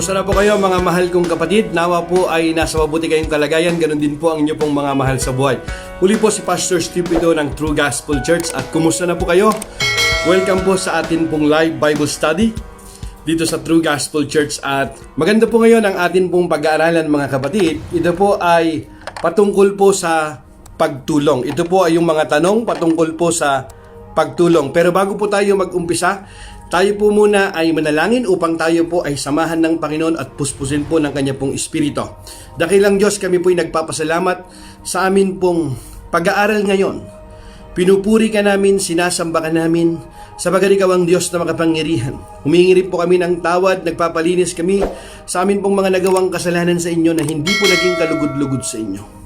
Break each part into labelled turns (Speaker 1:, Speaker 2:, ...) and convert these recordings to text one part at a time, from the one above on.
Speaker 1: Kumusta na po kayo mga mahal kong kapatid? Nawa po ay nasa mabuti kayong kalagayan. Ganon din po ang inyo pong mga mahal sa buhay. Muli po si Pastor Steve ito ng True Gospel Church. At kumusta na po kayo? Welcome po sa atin pong live Bible study dito sa True Gospel Church. At maganda po ngayon ang atin pong pag-aaralan mga kapatid. Ito po ay patungkol po sa pagtulong. Ito po ay yung mga tanong patungkol po sa pagtulong. Pero bago po tayo mag-umpisa, tayo po muna ay manalangin upang tayo po ay samahan ng Panginoon at puspusin po ng Kanya pong Espiritu. Dakilang Diyos, kami po ay nagpapasalamat sa amin pong pag-aaral ngayon. Pinupuri ka namin, sinasamba ka namin, sabagat ikaw ang Diyos na makapangyarihan. Humingi rin po kami ng tawad, nagpapalinis kami sa amin pong mga nagawang kasalanan sa inyo na hindi po naging kalugod-lugod sa inyo.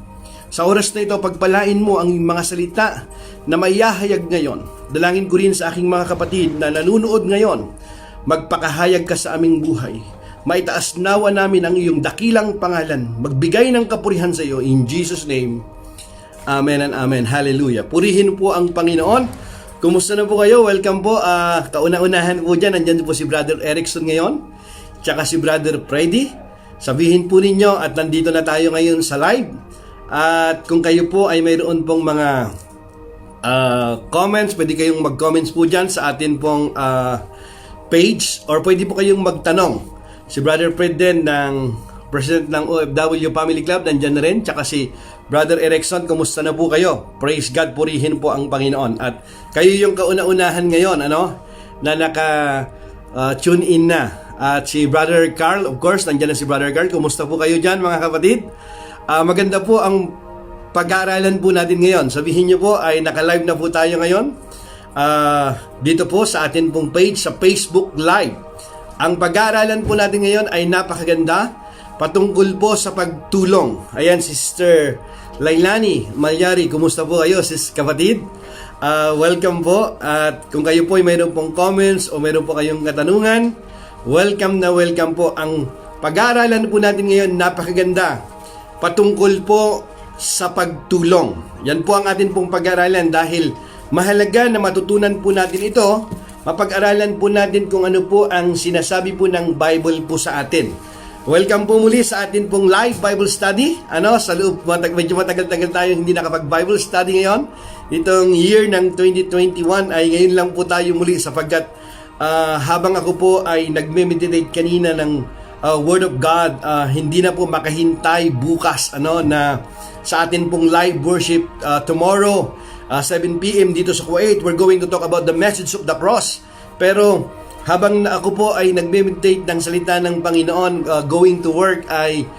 Speaker 1: Sa oras na ito, pagpalain mo ang mga salita na maihahayag ngayon. Dalangin ko rin sa aking mga kapatid na nanunood ngayon, magpakahayag ka sa aming buhay. Maitaas nawa namin ang iyong dakilang pangalan. Magbigay ng kapurihan sa iyo. In Jesus' name, Amen and Amen. Hallelujah. Purihin po ang Panginoon. Kumusta na po kayo? Welcome po. Kauna-unahan po dyan. Nandyan po si Brother Erickson ngayon. Tsaka si Brother Freddy. Sabihin po ninyo at nandito na tayo ngayon sa live. At kung kayo po ay mayroon pong mga comments, pwede kayong mag-comments po dyan sa atin pong page, or pwede po kayong magtanong. Si Brother Fred din ng President ng OFW Family Club, nandyan na rin. Tsaka si Brother Erickson, kumusta na po kayo? Praise God, purihin po ang Panginoon. At kayo yung kauna-unahan ngayon, na naka-tune in na. At si Brother Carl, of course, nandyan na si Brother Carl. Kumusta po kayo dyan mga kapatid? Maganda po ang pag-aaralan po natin ngayon. Sabihin niyo po ay naka-live na po tayo ngayon. Dito po sa atin pong page sa Facebook Live. Ang pag-aaralan po natin ngayon ay napakaganda patungkol po sa pagtulong. Ayan, Sister Lailani Malyari, kumusta po kayo, sis kapatid? Welcome po. At kung kayo po ay mayroon pong comments o mayroon po kayong katanungan, welcome na welcome po. Ang pag-aaralan po natin ngayon napakaganda patungkol po sa pagtulong. Yan po ang atin pong pag-aralan dahil mahalaga na matutunan po natin ito, mapag-aralan po natin kung ano po ang sinasabi po ng Bible po sa atin. Welcome po muli sa atin pong live Bible study. Sa loob, medyo matagal-tagal tayo hindi nakapag-Bible study ngayon. Itong year ng 2021 ay ngayon lang po tayo muli sapagkat habang ako po ay nagme-meditate kanina ng Word of God, hindi na po makahintay bukas na sa atin pong live worship tomorrow 7 p.m. dito sa Kuwait. We're going to talk about the message of the cross. Pero habang ako po ay nagme-meditate ng salita ng Panginoon, going to work ay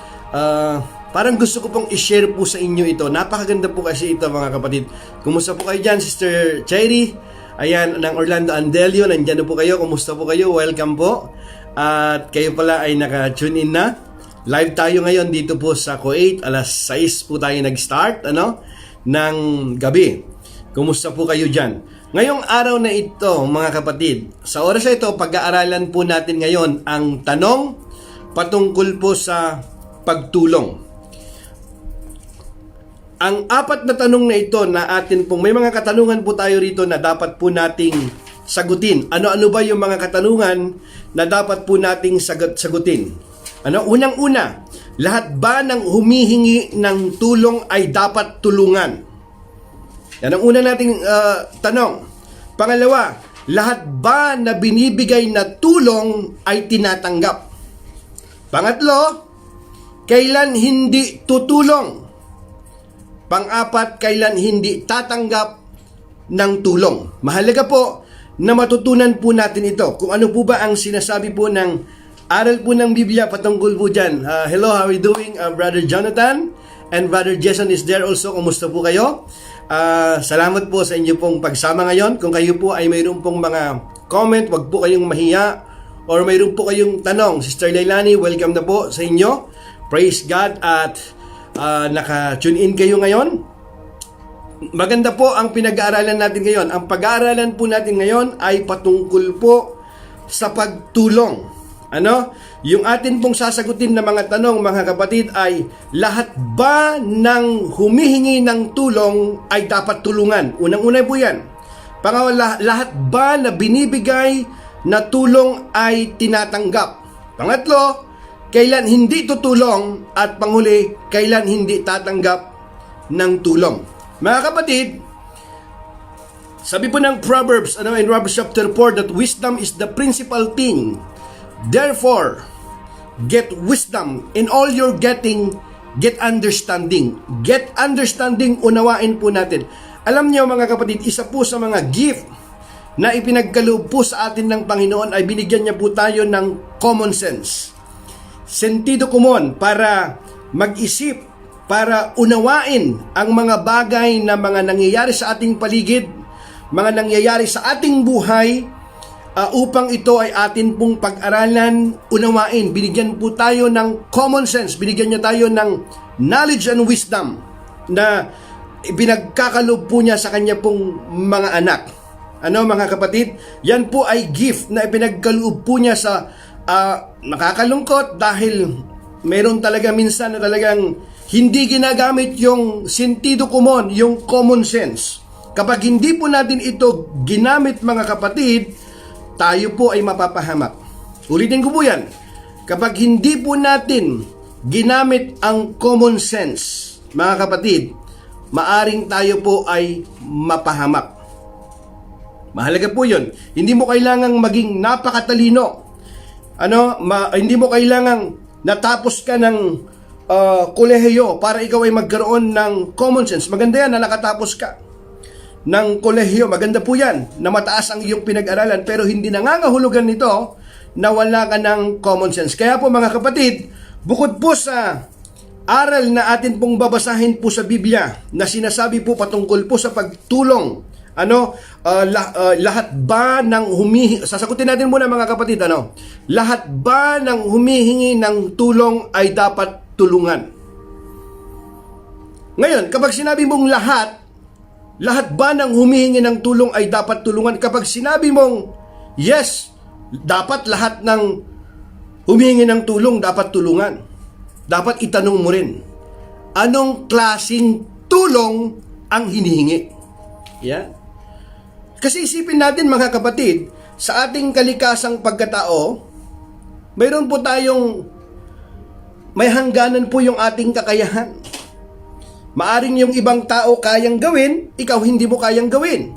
Speaker 1: parang gusto ko pong i-share po sa inyo ito. Napakaganda po kasi ito mga kapatid. Kumusta po kayo dyan, Sister Cherry? Ayan, ng Orlando Andelio, nandyan po kayo. Kumusta po kayo? Welcome po. At kayo pala ay naka-tune in na. Live tayo ngayon dito po sa Kuwait. Alas 6 po tayo nag-start ng gabi. Kumusta po kayo dyan? Ngayong araw na ito mga kapatid, sa oras na ito, pag-aaralan po natin ngayon ang tanong patungkol po sa pagtulong. Ang apat na tanong na ito na atin pong, may mga katanungan po tayo rito na dapat po nating sagutin. Ano-ano ba yung mga katanungan na dapat po nating sagutin? Unang-una, lahat ba ng humihingi ng tulong ay dapat tulungan? Yan ang una nating tanong. Pangalawa, lahat ba na binibigay na tulong ay tinatanggap? Pangatlo, kailan hindi tutulong? Pang-apat, kailan hindi tatanggap ng tulong? Mahalaga po na matutunan po natin ito. Kung ano po ba ang sinasabi po ng aral po ng Biblia patungkol po dyan. Hello, how are you doing? Brother Jonathan and Brother Jason is there also. Kumusta po kayo? Salamat po sa inyo pong pagsama ngayon. Kung kayo po ay mayroon pong mga comment, wag po kayong mahiya, or mayroon po kayong tanong. Sister Lailani, welcome na po sa inyo. Praise God at naka-tune in kayo ngayon. Maganda po ang pinag-aaralan natin ngayon. Ang pag-aaralan po natin ngayon ay patungkol po sa pagtulong. Yung atin pong sasagutin na mga tanong mga kapatid ay lahat ba ng humihingi ng tulong ay dapat tulungan? Unang-una po yan. Pangalawa, lahat ba na binibigay na tulong ay tinatanggap? Pangatlo, kailan hindi tutulong, at panghuli, kailan hindi tatanggap ng tulong. Mga kapatid, sabi po ng Proverbs, in Proverbs chapter 4, that wisdom is the principal thing. Therefore, get wisdom. In all you're getting, get understanding. Get understanding, unawain po natin. Alam niyo mga kapatid, isa po sa mga gift na ipinagkaloob po sa atin ng Panginoon ay binigyan niya po tayo ng common sense. Sentido komon para mag-isip, para unawain ang mga bagay na mga nangyayari sa ating paligid, mga nangyayari sa ating buhay, upang ito ay atin pong pag-aralan, unawain. Binigyan po tayo ng common sense, binigyan niya tayo ng knowledge and wisdom na pinagkakaloob po niya sa kanya pong mga anak. Mga kapatid, yan po ay gift na ipinagkaloob po niya sa nakakalungkot dahil meron talaga minsan na talagang hindi ginagamit yung sentido komon, yung common sense. Kapag hindi po natin ito ginamit mga kapatid, tayo po ay mapapahamak. Ulitin ko po yan. Kapag hindi po natin ginamit ang common sense, mga kapatid, maaring tayo po ay mapahamak. Mahalaga po yun. Hindi mo kailangang maging napakatalino. Hindi mo kailangang natapos ka ng kolehiyo para ikaw ay magkaroon ng common sense. Maganda yan na nakatapos ka ng kolehiyo. Maganda po yan na mataas ang iyong pinag-aralan, pero hindi nangangahulugan nito na wala ka ng common sense. Kaya po mga kapatid, bukod po sa aral na atin pong babasahin po sa Biblia na sinasabi po patungkol po sa pagtulong, lahat ba ng humihingi, sasagutin natin muna mga kapatid, lahat ba ng humihingi ng tulong ay dapat tulungan? Ngayon, kapag sinabi mong lahat ba ng humihingi ng tulong ay dapat tulungan? Kapag sinabi mong yes, dapat lahat ng humihingi ng tulong dapat tulungan, dapat itanong mo rin, anong klaseng tulong ang hinihingi? Yan. Kasi isipin natin mga kapatid, sa ating kalikasang pagkatao, mayroon po tayong may hangganan po yung ating kakayahan. Maaring yung ibang tao kayang gawin, ikaw hindi mo kayang gawin.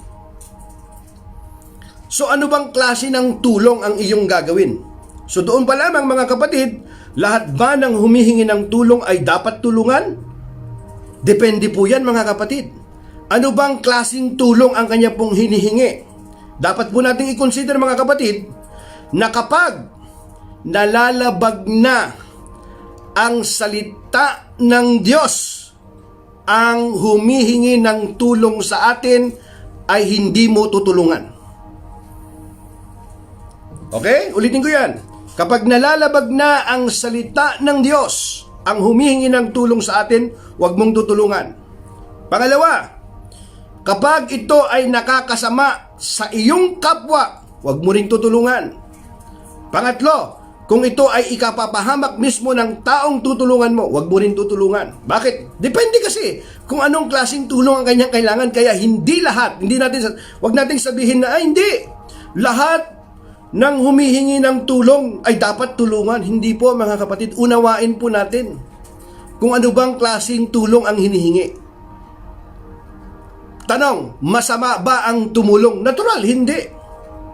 Speaker 1: So ano bang klase ng tulong ang iyong gagawin? So doon pa lamang mga kapatid, lahat ba ng humihingi ng tulong ay dapat tulungan? Depende po yan mga kapatid. Ano bang klaseng tulong ang kanya pong hinihingi? Dapat po natin i-consider mga kapatid na kapag nalalabag na ang salita ng Diyos, ang humihingi ng tulong sa atin ay hindi mo tutulungan. Okay? Ulitin ko yan. Kapag nalalabag na ang salita ng Diyos, ang humihingi ng tulong sa atin, huwag mong tutulungan. Pangalawa, kapag ito ay nakakasama sa iyong kapwa, huwag mo ring tutulungan. Pangatlo, kung ito ay ikapapahamak mismo ng taong tutulungan mo, huwag mo rin tutulungan. Bakit? Depende kasi kung anong klaseng tulong ang kanyang kailangan. Kaya hindi lahat, huwag natin sabihin na, hindi, lahat ng humihingi ng tulong ay dapat tulungan. Hindi po mga kapatid, unawain po natin kung ano bang klaseng tulong ang hinihingi. Tanong, masama ba ang tumulong? Natural, hindi.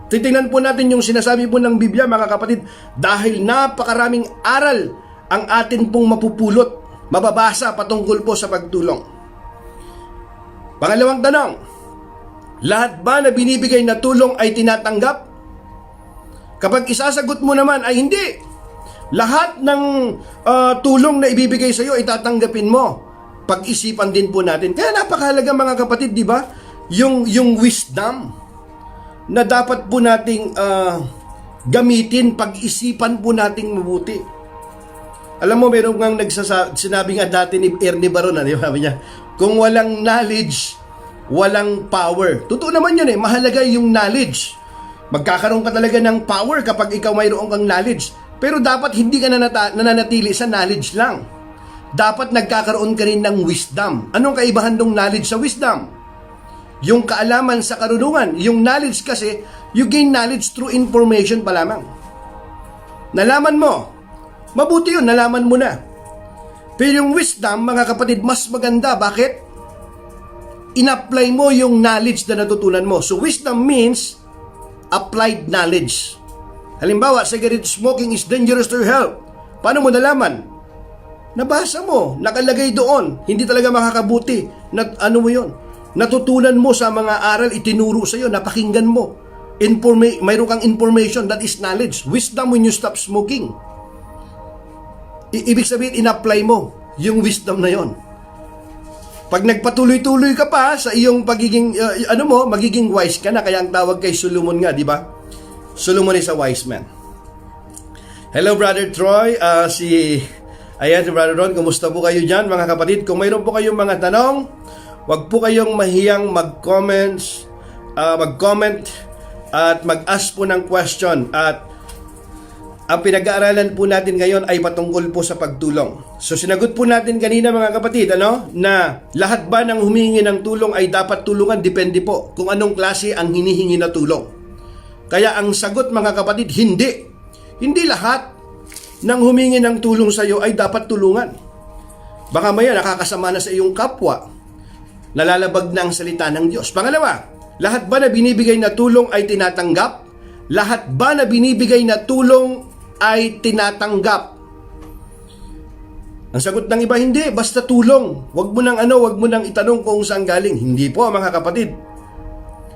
Speaker 1: Titingnan po natin yung sinasabi po ng Biblia mga kapatid, dahil napakaraming aral ang atin pong mapupulot, mababasa patungkol po sa pagtulong. Pangalawang tanong, lahat ba na binibigay na tulong ay tinatanggap? Kapag isasagot mo naman ay hindi. Lahat ng tulong na ibibigay sa iyo ay tatanggapin mo. Pag-isipan din po natin. Kaya napakahalaga mga kapatid, di ba? Yung wisdom na dapat po nating gamitin, pag-isipan po nating mabuti. Alam mo, meron kang sinabi nga dati ni Ernie Baron, sabi niya, kung walang knowledge, walang power. Totoo naman yun mahalaga yung knowledge. Magkakaroon ka talaga ng power kapag ikaw mayroon kang knowledge. Pero dapat hindi ka nananatili sa knowledge lang. Dapat nagkakaroon ka rin ng wisdom. Anong kaibahan ng knowledge sa wisdom? Yung kaalaman sa karunungan. Yung knowledge kasi, you gain knowledge through information pa lamang. Nalaman mo Mabuti yun, nalaman mo na. Pero yung wisdom, mga kapatid, mas maganda. Bakit? In-apply mo yung knowledge na natutunan mo. So wisdom means applied knowledge. Halimbawa, cigarette smoking is dangerous to your health. Paano mo nalaman? Nabasa mo, nakalagay doon. Hindi talaga makakabuti. Ano mo yun? Natutunan mo sa mga aral, itinuro sa iyo, napakinggan mo. Mayroon kang information, that is knowledge. Wisdom when you stop smoking. Ibig sabihin, in-apply mo yung wisdom na yon. Pag nagpatuloy-tuloy ka pa sa iyong pagiging, magiging wise ka na. Kaya ang tawag kay Solomon nga, di ba? Solomon is a wise man. Hello, Brother Troy. Si Brother Ron, kumusta po kayo dyan, mga kapatid? Kung mayroon po kayong mga tanong, wag po kayong mahiyang mag-comment at mag-ask po ng question. At ang pinag-aaralan po natin ngayon ay patungkol po sa pagtulong. So sinagot po natin kanina, mga kapatid, na lahat ba ng humingi ng tulong ay dapat tulungan? Depende po kung anong klase ang hinihingi na tulong. Kaya ang sagot, mga kapatid, hindi. Hindi lahat ng humingi ng tulong sa iyo ay dapat tulungan. Baka maya nakakasama na sa iyong kapwa. Nalalabag na ang salita ng Diyos. Pangalawa, lahat ba na binibigay na tulong ay tinatanggap? Lahat ba na binibigay na tulong ay tinatanggap? Ang sagot ng iba, hindi, basta tulong. Wag mo nang itanong kung saan galing. Hindi po, mga kapatid.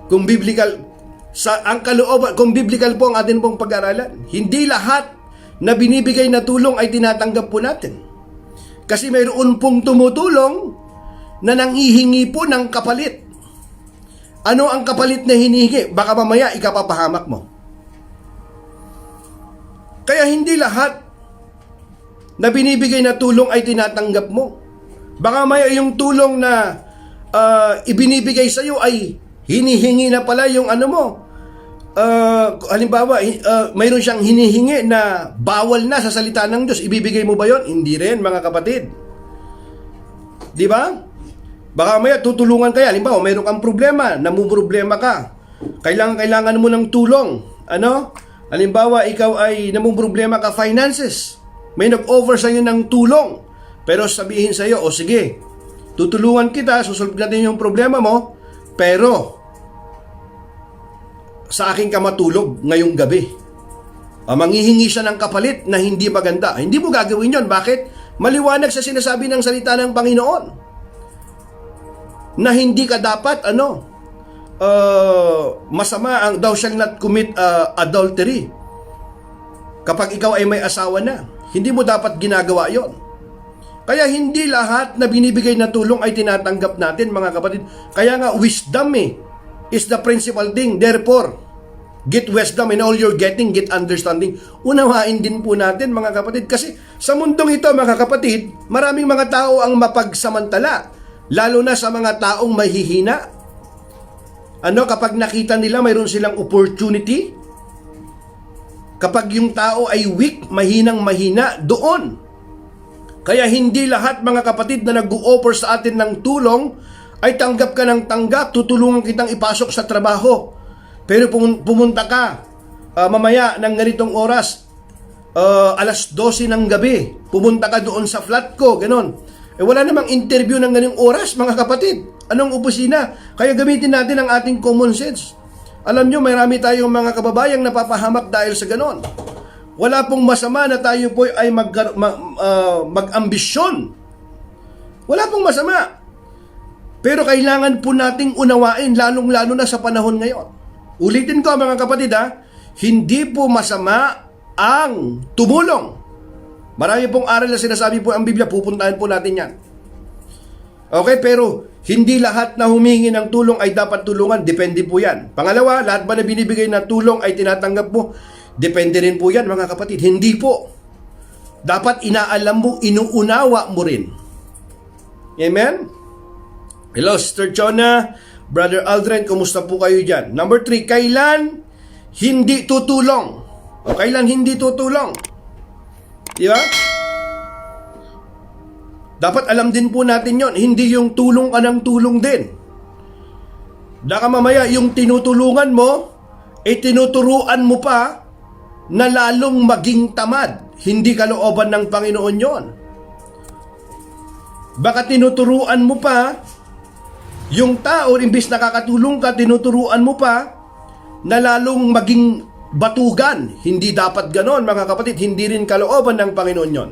Speaker 1: Kung biblical po ang atin pong pag-aralan, hindi lahat na binibigay na tulong ay tinatanggap po natin. Kasi mayroon pong tumutulong na nanghihingi po ng kapalit. Ano ang kapalit na hinihingi? Baka mamaya ikapapahamak mo. Kaya hindi lahat na binibigay na tulong ay tinatanggap mo. Baka may yung tulong na ibinibigay sa iyo ay hinihingi na pala yung halimbawa, mayroon siyang hinihingi na bawal na sa salita ng Diyos. Ibibigay mo ba yon? Hindi rin, mga kapatid. Di ba? Baka maya tutulungan kaya. Halimbawa, mayroon kang problema, namumroblema ka. Kailangan mo ng tulong. Halimbawa, ikaw ay namumroblema ka finances. May nag-offer sa iyo ng tulong. Pero sabihin sa iyo, sige, tutulungan kita, susolve natin yung problema mo, pero sa akin ka matulog ngayong gabi. Manghihingi siya ng kapalit na hindi maganda. Hindi mo gagawin yon. Bakit? Maliwanag sa sinasabi ng salita ng Panginoon na hindi ka dapat masama ang thou shall not commit adultery. Kapag ikaw ay may asawa na, hindi mo dapat ginagawa yon. Kaya hindi lahat na binibigay na tulong ay tinatanggap natin, mga kapatid. Kaya nga wisdom is the principal thing. Therefore, get wisdom in all you're getting, get understanding. Unawain din po natin, mga kapatid. Kasi sa mundong ito, mga kapatid, maraming mga tao ang mapagsamantala. Lalo na sa mga taong mahihina. Kapag nakita nila mayroon silang opportunity, kapag yung tao ay weak, mahinang-mahina, doon. Kaya hindi lahat, mga kapatid, na nag-o-offer sa atin ng tulong ay tanggap ka ng tanggap, tutulungan kitang ipasok sa trabaho. Pero pumunta ka mamaya ng ganitong oras, alas 12 ng gabi, pumunta ka doon sa flat ko, ganon. Wala namang interview ng ganung oras, mga kapatid. Anong opisina? Kaya gamitin natin ang ating common sense. Alam nyo, marami tayong mga kababayang napapahamak dahil sa ganon. Wala pong masama na tayo po ay mag-ambisyon. Wala pong masama. Pero kailangan po nating unawain, lalong-lalo na sa panahon ngayon. Ulitin ko, mga kapatid, hindi po masama ang tumulong. Marami pong aral na sinasabi po ang Biblia, pupuntahan po natin yan. Okay, pero hindi lahat na humingi ng tulong ay dapat tulungan. Depende po yan. Pangalawa, lahat ba na binibigay na tulong ay tinatanggap mo? Depende rin po yan, mga kapatid. Hindi po. Dapat inaalam mo, inuunawa mo rin. Amen? Hello, Sister Chona, Brother Aldrin, kumusta po kayo dyan? Number 3, kailan hindi tutulong? O kailan hindi tutulong? Di ba? Dapat alam din po natin yon. Hindi yung tulong ka ng tulong din. Baka mamaya yung tinutulungan mo, tinuturuan mo pa na lalong maging tamad. hindi kalooban ng Panginoon yon. Baka tinuturuan mo pa yung tao, imbis nakakatulong ka, tinuturuan mo pa na lalong maging batugan. Hindi dapat ganon, mga kapatid. Hindi rin kalooban ng Panginoon yon.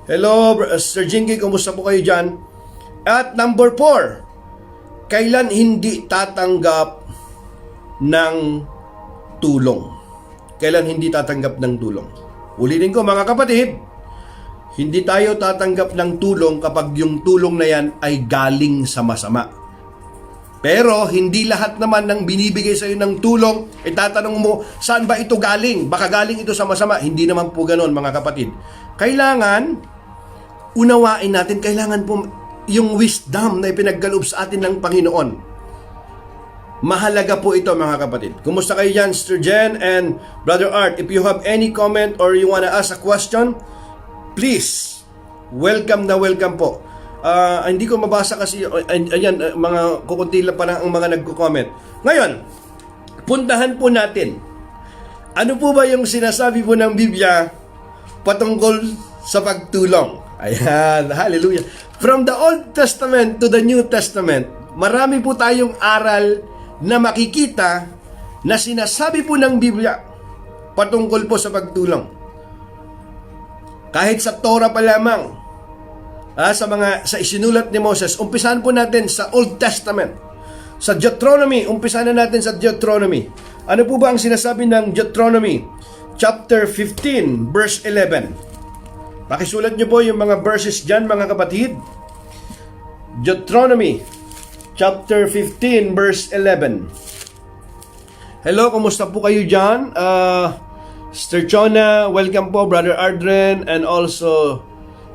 Speaker 1: Hello, Sir Jinky, kumusta po kayo dyan? At number 4, kailan hindi tatanggap ng tulong? Kailan hindi tatanggap ng tulong? Ulitin ko, mga kapatid, hindi tayo tatanggap ng tulong kapag yung tulong na yan ay galing sa masama. Pero hindi lahat naman ng binibigay sa iyo ng tulong, tatanong mo, saan ba ito galing? Baka galing ito sa masama. Hindi naman po ganoon, mga kapatid. Kailangan, unawain natin, kailangan po yung wisdom na ipinagkaloob sa atin ng Panginoon. Mahalaga po ito, mga kapatid. Kumusta kayo dyan, Sister Jen and Brother Art? If you have any comment or you wanna ask a question, please, welcome na welcome po. Hindi ko mabasa kasi, ayan, mga kukunti lang pa ang mga nagko-comment. Ngayon, puntahan po natin. Ano po ba yung sinasabi po ng Biblia patungkol sa pagtulong? Ayan, hallelujah. From the Old Testament to the New Testament, marami po tayong aral na makikita na sinasabi po ng Biblia patungkol po sa pagtulong. Kahit sa Torah pa lamang, sa isinulat ni Moses, umpisahan po natin sa Old Testament. Sa Deuteronomy, umpisahan na natin sa Deuteronomy. Ano po ba ang sinasabi ng Deuteronomy? Chapter 15, verse 11. Pakisulat niyo po yung mga verses dyan, mga kapatid. Deuteronomy, chapter 15, verse 11. Hello, kumusta po kayo dyan? Sister Chona, welcome po. Brother Ardren, and also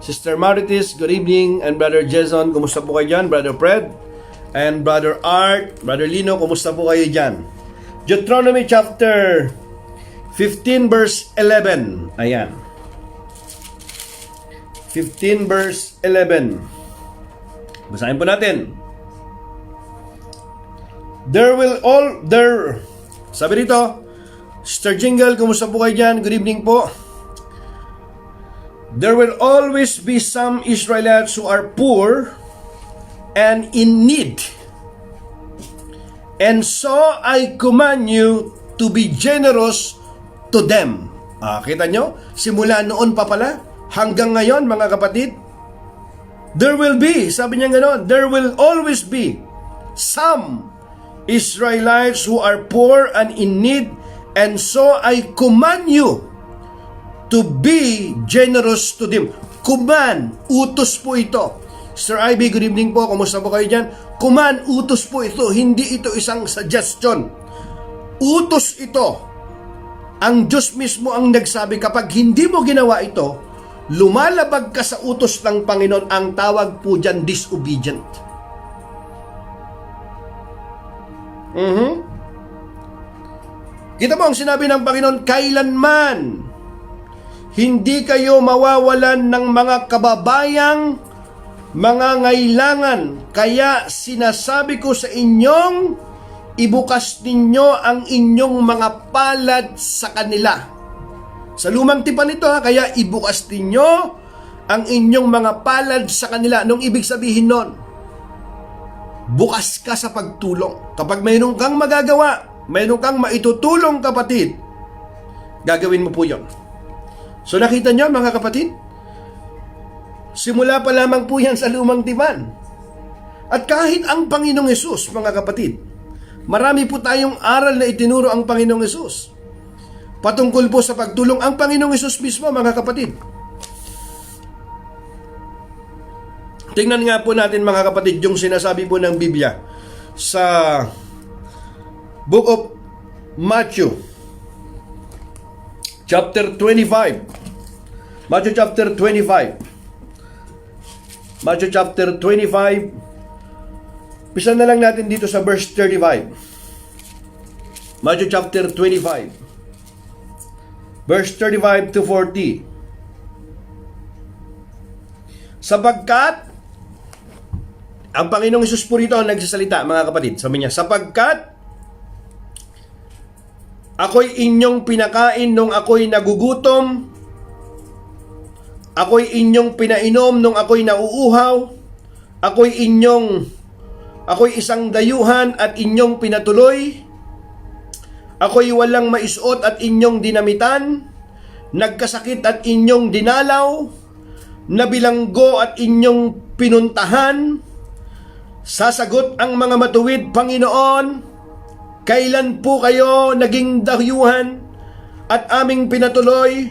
Speaker 1: Sister Maritis, good evening. And Brother Jason, kumusta po kayo dyan? Brother Fred, and Brother Art, Brother Lino, kumusta po kayo dyan? Deuteronomy chapter 15, verse 11. Ayan. 15 verse 11. Basahin po natin. Sabi dito, Sister Jingle, kumusta po kayo dyan? Good evening po. There will always be some Israelites who are poor and in need. And so I command you to be generous to them. Kita nyo? Simula noon pa pala, hanggang ngayon, mga kapatid, there will be, sabi niya gano'n, there will always be some Israelites who are poor and in need, and so I command you to be generous to them. Command, utos po ito. Sir Ivy, good evening po. Kumusta po kayo dyan? Command, utos po ito. Hindi ito isang suggestion. Utos ito. Ang Diyos mismo ang nagsabi, kapag hindi mo ginawa ito, lumalabag ka sa utos ng Panginoon. Ang tawag po dyan, disobedient. Kita mo ang sinabi ng Panginoon, kailanman hindi kayo mawawalan ng mga kababayang mga ngailangan. Kaya sinasabi ko sa inyong, ibukas ninyo ang inyong mga palad sa kanila. Sa lumang tipan nito, kaya ibukas ninyo ang inyong mga palad sa kanila. Anong ibig sabihin nun? Bukas ka sa pagtulong. Kapag mayroon kang magagawa, mayroon kang maitutulong, kapatid, gagawin mo po yon. So nakita nyo, mga kapatid, simula pa lamang po yan sa lumang tipan. At kahit ang Panginoong Hesus, mga kapatid, marami po tayong aral na itinuro ang Panginoong Hesus patungkol po sa pagtulong. Ang Panginoong Hesus mismo, mga kapatid, tingnan nga po natin, mga kapatid, yung sinasabi po ng Biblia sa Book of Matthew chapter 25. Matthew chapter 25. Matthew chapter 25. Pisa na lang natin dito sa verse 35. Matthew chapter 25. Verse 35 to 40. Sapagkat, ang Panginoong Hesus po rito ang nagsasalita, mga kapatid. Sabi niya, sapagkat ako'y inyong pinakain nung ako'y nagugutom, Ako'y inyong pinainom nung ako'y nauuhaw. Ako'y isang dayuhan at inyong pinatuloy. Ako'y walang maisuot at inyong dinamitan. Nagkasakit at inyong dinalaw. Nabilanggo at inyong pinuntahan. Sasagot ang mga matuwid, Panginoon, kailan po kayo naging dayuhan at aming pinatuloy,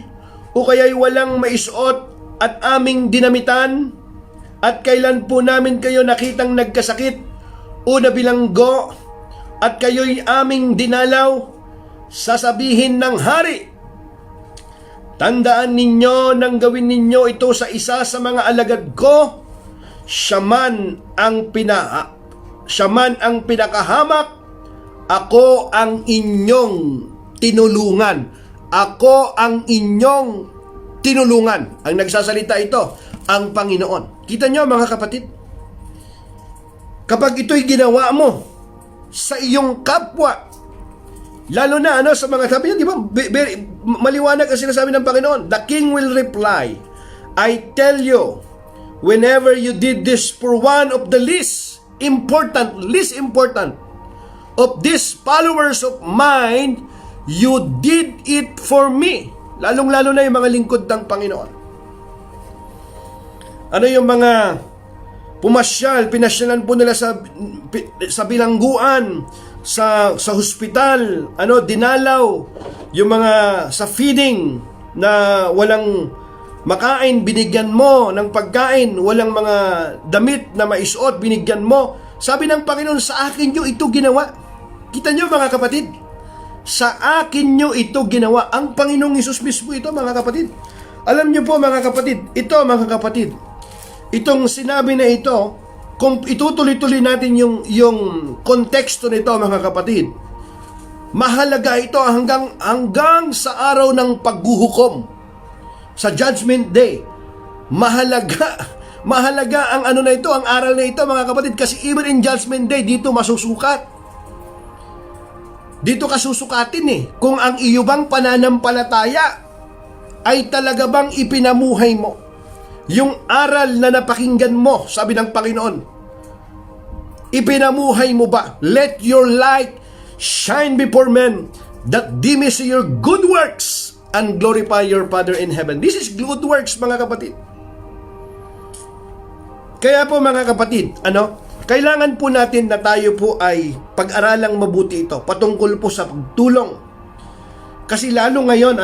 Speaker 1: o kaya'y walang maisuot at aming dinamitan? At kailan po namin kayo nakitang nagkasakit o nabilanggo at kayo'y aming dinalaw? Sasabihin ng hari, tandaan ninyo nang gawin ninyo ito sa isa sa mga alagad ko. Siya man ang pinakahamak, ako ang inyong tinulungan. Ako ang inyong tinulungan. Ang nagsasalita ito, ang Panginoon. Kita nyo mga kapatid, kapag ito'y ginawa mo sa iyong kapwa, lalo na sa mga sabi niya, di ba, maliwanag ang sinasabi ng Panginoon. The King will reply, I tell you, whenever you did this for one of the least important of these followers of mine, you did it for me. Lalong-lalo na yung mga lingkod ng Panginoon. Ano yung mga pinasyalan po nila sa bilangguan, sa hospital, dinalaw, yung mga sa feeding na walang makain, binigyan mo ng pagkain, walang mga damit na maisuot, binigyan mo. Sabi ng Panginoon, sa akin nyo ito ginawa. Kita nyo mga kapatid, sa akin nyo ito ginawa. Ang Panginoong Hesus mismo ito mga kapatid. Alam nyo po mga kapatid, itong sinabi na ito, kung itutuloy-tuloy natin yung konteksto nito mga kapatid, mahalaga ito hanggang sa araw ng paghuhukom, sa Judgment Day. Mahalaga ang ang aral na ito mga kapatid, kasi even in Judgment Day, dito masusukat. Dito ka susukatin kung ang iyo bang pananampalataya ay talaga bang ipinamuhay mo yung aral na napakinggan mo. Sabi ng Panginoon, ipinamuhay mo ba? Let your light shine before men, that they may see your good works and glorify your Father in heaven. This is good works mga kapatid. Kaya po mga kapatid, kailangan po natin na tayo po ay pag-aralang mabuti ito patungkol po sa pagtulong. Kasi lalo ngayon,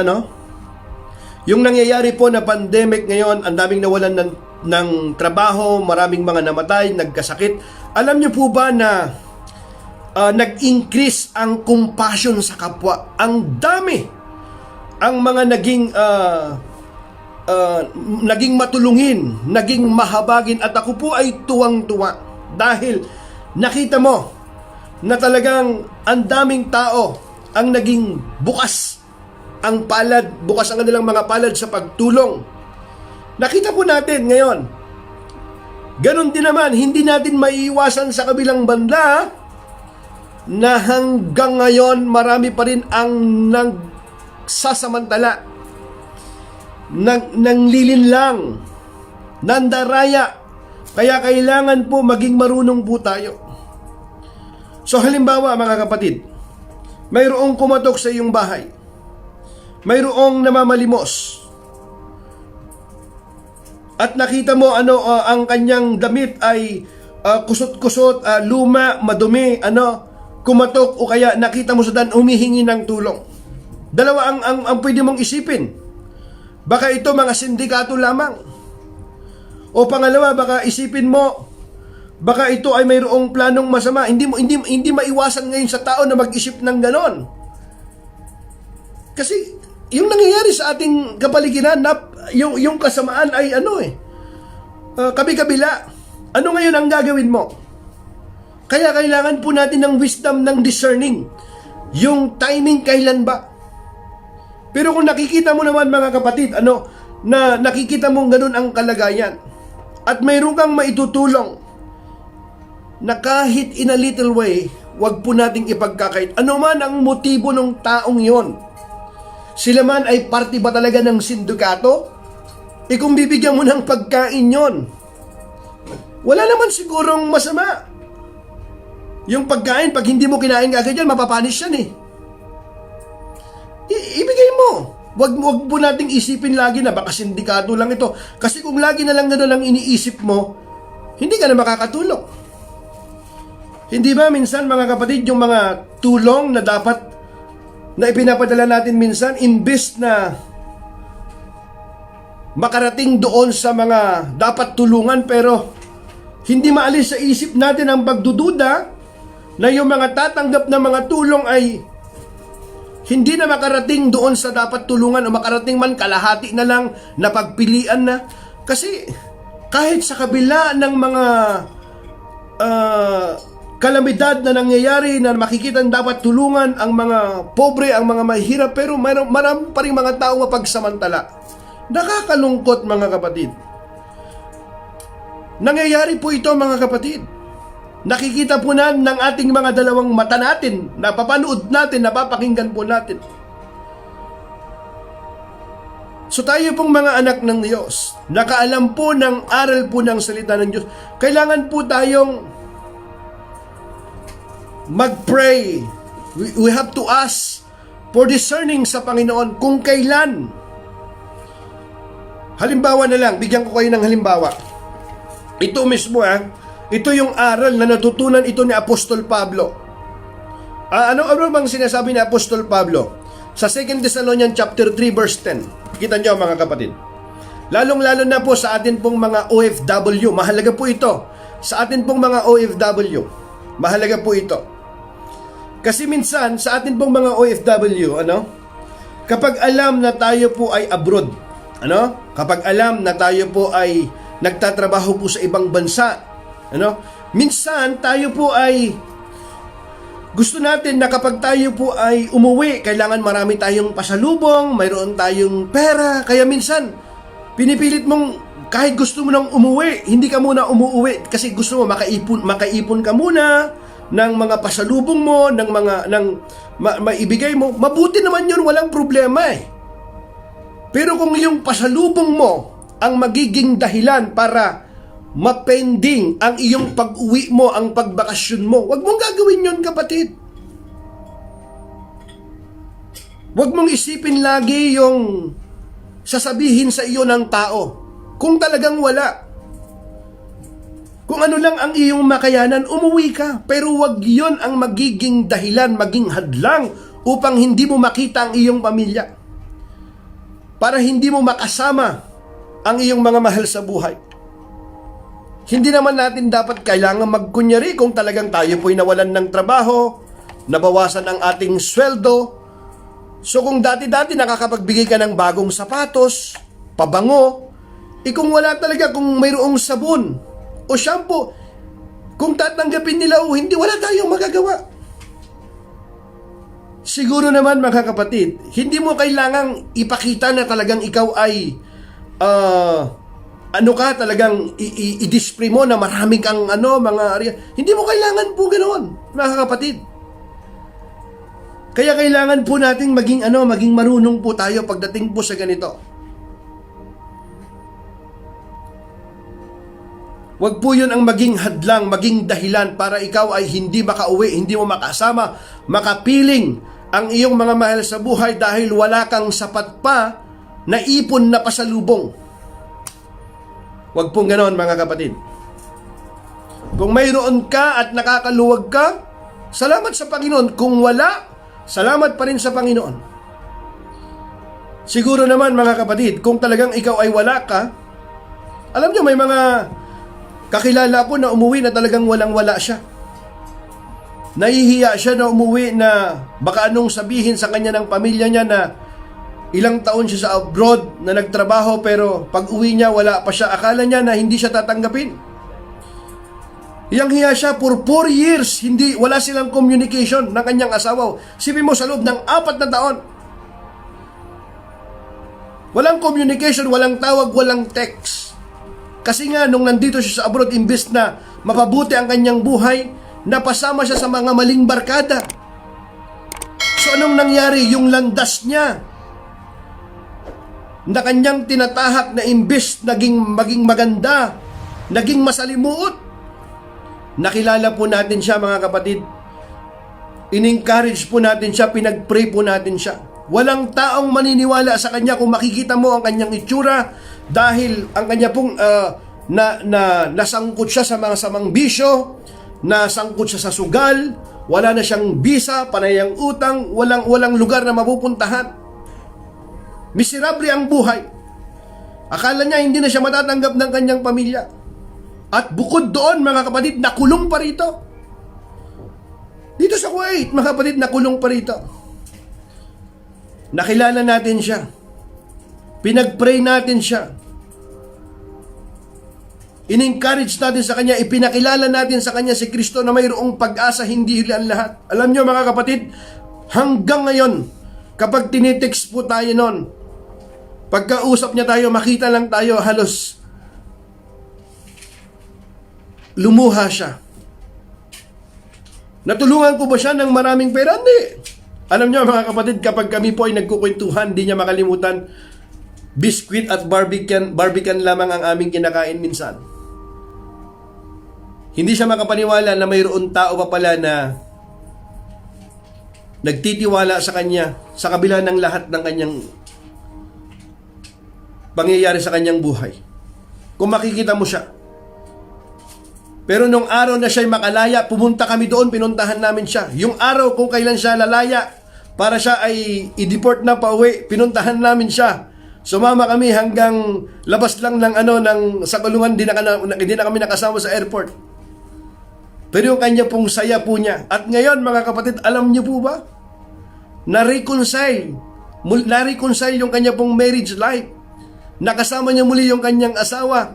Speaker 1: yung nangyayari po na pandemic ngayon, ang daming nawalan ng trabaho, maraming mga namatay, nagkasakit. Alam niyo po ba na nag-increase ang compassion sa kapwa? Ang dami ang mga naging matulungin, naging mahabagin, at ako po ay tuwang-tuwa dahil nakita mo na talagang ang daming tao ang naging bukas ang kanilang mga palad sa pagtulong. Nakita po natin ngayon, ganon din naman, hindi natin maiiwasan sa kabilang banda na hanggang ngayon marami pa rin ang nagsasamantala, nanglilinlang, nandaraya. Kaya kailangan po maging marunong po tayo. So halimbawa mga kapatid, mayroong kumatok sa iyong bahay, mayroong namamalimos, at nakita mo ang kanyang damit ay kusot-kusot, luma, madumi, kumatok, o kaya nakita mo sa daan humihingi ng tulong. Dalawa ang pwede mong isipin. Baka ito mga sindikato lamang. O pangalawa, baka isipin mo, baka ito ay mayroong planong masama. Hindi maiwasan ngayon sa tao na mag-isip ng ganon. Kasi yung nangyayari sa ating kapaligiran, yung kasamaan ay kabi-kabila. Ano ngayon ang gagawin mo? Kaya kailangan po natin ng wisdom, ng discerning. Yung timing, kailan ba? Pero kung nakikita mo naman mga kapatid, na nakikita mong ganun ang kalagayan, at mayroon kang maitutulong, na kahit in a little way, wag po nating ipagkakait. Ano man ang motibo ng taong yon, sila man ay parte ba talaga ng sindikato, kung bibigyan mo ng pagkain yon, wala naman sigurong masama. Yung pagkain, pag hindi mo kinain agad yan, mapapanis yan eh. Ibigay mo. Wag po nating isipin lagi na baka sindikato lang ito. Kasi kung lagi na lang gano'n ang iniisip mo, hindi ka na makakatulong. Hindi ba minsan mga kapatid, yung mga tulong na dapat na ipinapadala natin minsan, imbes na makarating doon sa mga dapat tulungan, pero hindi maalis sa isip natin ang pagdududa na yung mga tatanggap na mga tulong ay hindi na makarating doon sa dapat tulungan, o makarating man kalahati na lang, na pagpilian na. Kasi kahit sa kabila ng mga kalamidad na nangyayari na makikita dapat tulungan ang mga pobre, ang mga mahirap, pero marami pa rin mga tao mapagsamantala. Nakakalungkot mga kapatid. Nangyayari po ito mga kapatid. Nakikita po na ng ating mga dalawang mata natin, napapanood natin, napapakinggan po natin. So tayo pong mga anak ng Diyos, nakaalam po ng aral po ng salita ng Diyos, kailangan po tayong mag-pray. We have to ask for discerning sa Panginoon kung kailan. Halimbawa na lang, bigyan ko kayo ng halimbawa. Ito mismo ito yung aral na natutunan ito ni Apostol Pablo. Ano bang sinasabi ni Apostol Pablo? Sa 2 Thessalonians chapter 3 verse 10. Kita niyo mga kapatid. Lalong-lalo na po sa atin pong mga OFW. Mahalaga po ito. Sa atin pong mga OFW. Mahalaga po ito. Kasi minsan sa atin pong mga OFW, kapag alam na tayo po ay abroad, kapag alam na tayo po ay nagtatrabaho po sa ibang bansa, minsan tayo po ay gusto natin na kapag tayo po ay umuwi, kailangan marami tayong pasalubong, mayroon tayong pera, kaya minsan pinipilit mong kahit gusto mo nang umuwi, hindi ka muna umuwi kasi gusto mo makaipon ka muna ng mga pasalubong mo, maibigay mo. Mabuti naman yun, walang problema eh. Pero kung yung pasalubong mo ang magiging dahilan para mapending ang iyong pag-uwi mo, ang pagbakasyon mo, wag mong gagawin yun kapatid. Wag mong isipin lagi yung sasabihin sa iyo ng tao kung talagang wala. Kung ano lang ang iyong makayanan, umuwi ka. Pero wag yon ang magiging dahilan, maging hadlang upang hindi mo makita ang iyong pamilya. Para hindi mo makasama ang iyong mga mahal sa buhay. Hindi naman natin dapat kailangan magkunyari kung talagang tayo po'y nawalan ng trabaho, nabawasan ang ating sweldo. So kung dati-dati nakakapagbigay ka ng bagong sapatos, pabango, kung wala talaga, kung mayroong sabon o shampoo, kung tatanggapin nila o hindi, wala tayong magagawa. Siguro naman mga kapatid, hindi mo kailangang ipakita na talagang ikaw ay talagang i-display mo na marami kang mga area. Hindi mo kailangan po ganoon, mga kapatid. Kaya kailangan po nating maging marunong po tayo pagdating po sa ganito. Wag po yun ang maging hadlang, maging dahilan para ikaw ay hindi makauwi, hindi mo makasama, makapiling ang iyong mga mahal sa buhay dahil wala kang sapat pa na ipon na pasalubong. Wag pong ganon mga kapatid. Kung mayroon ka at nakakaluwag ka, salamat sa Panginoon. Kung wala, salamat pa rin sa Panginoon. Siguro naman mga kapatid, kung talagang ikaw ay wala ka, alam nyo may mga kakilala po na umuwi na talagang walang-wala siya. Nahihiya siya na umuwi na baka anong sabihin sa kanya ng pamilya niya na ilang taon siya sa abroad na nagtrabaho pero pag uwi niya wala pa siya. Akala niya na hindi siya tatanggapin. Hiyang-hiya siya for 4 years. Wala silang communication ng kanyang asawa. Sipin mo sa loob ng 4 na taon. Walang communication, walang tawag, walang text. Kasi nga nung nandito siya sa abroad, imbes na mapabuti ang kanyang buhay, napasama siya sa mga maling barkada. So anong nangyari? Yung landas niya na kanyang tinatahak na imbes maging maganda, naging masalimuot. Nakilala po natin siya, mga kapatid. In-encourage po natin siya, pinag-pray po natin siya. Walang taong maniniwala sa kanya kung makikita mo ang kanyang itsura dahil ang kanya pong nasangkot siya sa mga samang bisyo, nasangkot siya sa sugal, wala na siyang bisa, panayang utang, walang lugar na mapupuntahan. Miserable ang buhay. Akala niya hindi na siya matatanggap ng kanyang pamilya. At bukod doon, mga kapatid, nakulong pa rito. Dito sa Kuwait, mga kapatid, nakulong pa rito. Nakilala natin siya. Pinag-pray natin siya. In-encourage natin sa kanya, ipinakilala natin sa kanya si Kristo na mayroong pag-asa, hindi huli ang lahat. Alam nyo, mga kapatid, hanggang ngayon, kapag tinitext po tayo noon, pagkausap niya tayo, makita lang tayo, halos lumuha siya. Natulungan ko ba siya ng maraming pera? Hindi. Alam niyo, mga kapatid, kapag kami po ay nagkukwentuhan, di niya makalimutan, biskwit at barbican lamang ang aming kinakain minsan. Hindi siya makapaniwala na mayroon tao pa pala na nagtitiwala sa kanya sa kabila ng lahat ng kanyang pangyayari sa kanyang buhay. Kung makikita mo siya. Pero nung araw na siya'y makalaya, pumunta kami doon, pinuntahan namin siya. Yung araw kung kailan siya lalaya, para siya ay i-deport na pauwi, pinuntahan namin siya. Sumama kami hanggang labas lang ng sa kulungan, di na kami nakasama sa airport. Pero yung kanya pong saya po niya. At ngayon, mga kapatid, alam niyo po ba? Na-reconcile yung kanya pong marriage life. Nakasama niya muli yung kanyang asawa.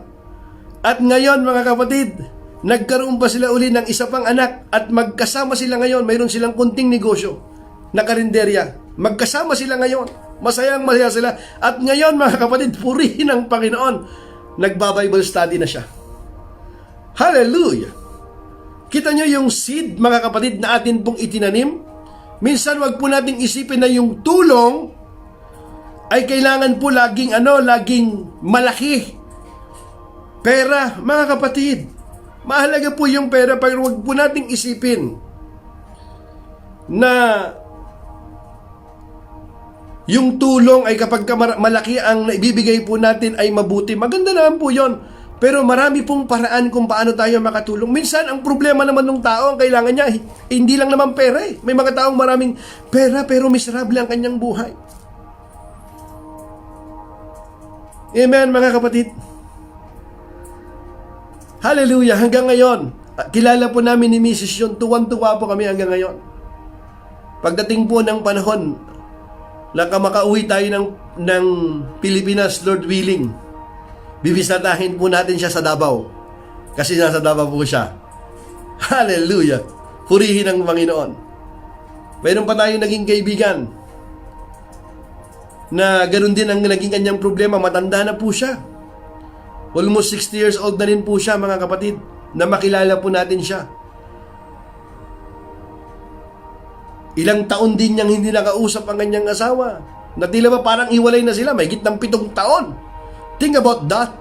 Speaker 1: At ngayon, mga kapatid, nagkaroon pa sila uli ng isa pang anak at magkasama sila ngayon. Mayroon silang kunting negosyo na karinderya. Magkasama sila ngayon. Masayang masaya sila. At ngayon, mga kapatid, purihin ang Panginoon. Nagba-Bible study na siya. Hallelujah! Kita nyo yung seed, mga kapatid, na atin pong itinanim? Minsan, wag po nating isipin na yung tulong ay kailangan po laging malaki. Pera, mga kapatid, mahalaga po yung pera, pero wag po nating isipin na yung tulong ay kapag malaki ang ibibigay po natin ay mabuti. Maganda naman po yon. Pero marami pong paraan kung paano tayo makatulong. Minsan, ang problema naman ng tao, ang kailangan niya, hindi lang naman pera eh. May mga taong maraming pera pero miserable ang kanyang buhay. Amen, mga kapatid. Hallelujah, hanggang ngayon, kilala po namin ni Mrs. yun, tuwang-tuwa po kami hanggang ngayon. Pagdating po ng panahon, makauwi tayo ng Pilipinas, Lord willing, bibisitahin po natin siya sa Davao. Kasi nasa Davao po siya. Hallelujah, purihin ang Panginoon. Mayroon pa tayo naging kaibigan na ganoon din ang naging kanyang problema, matanda na po siya. Almost 60 years old na rin po siya, mga kapatid, na makilala po natin siya. Ilang taon din niyang hindi nakausap ang kanyang asawa. Na tila ba parang iwalay na sila, may gitnang 7 taon. Think about that.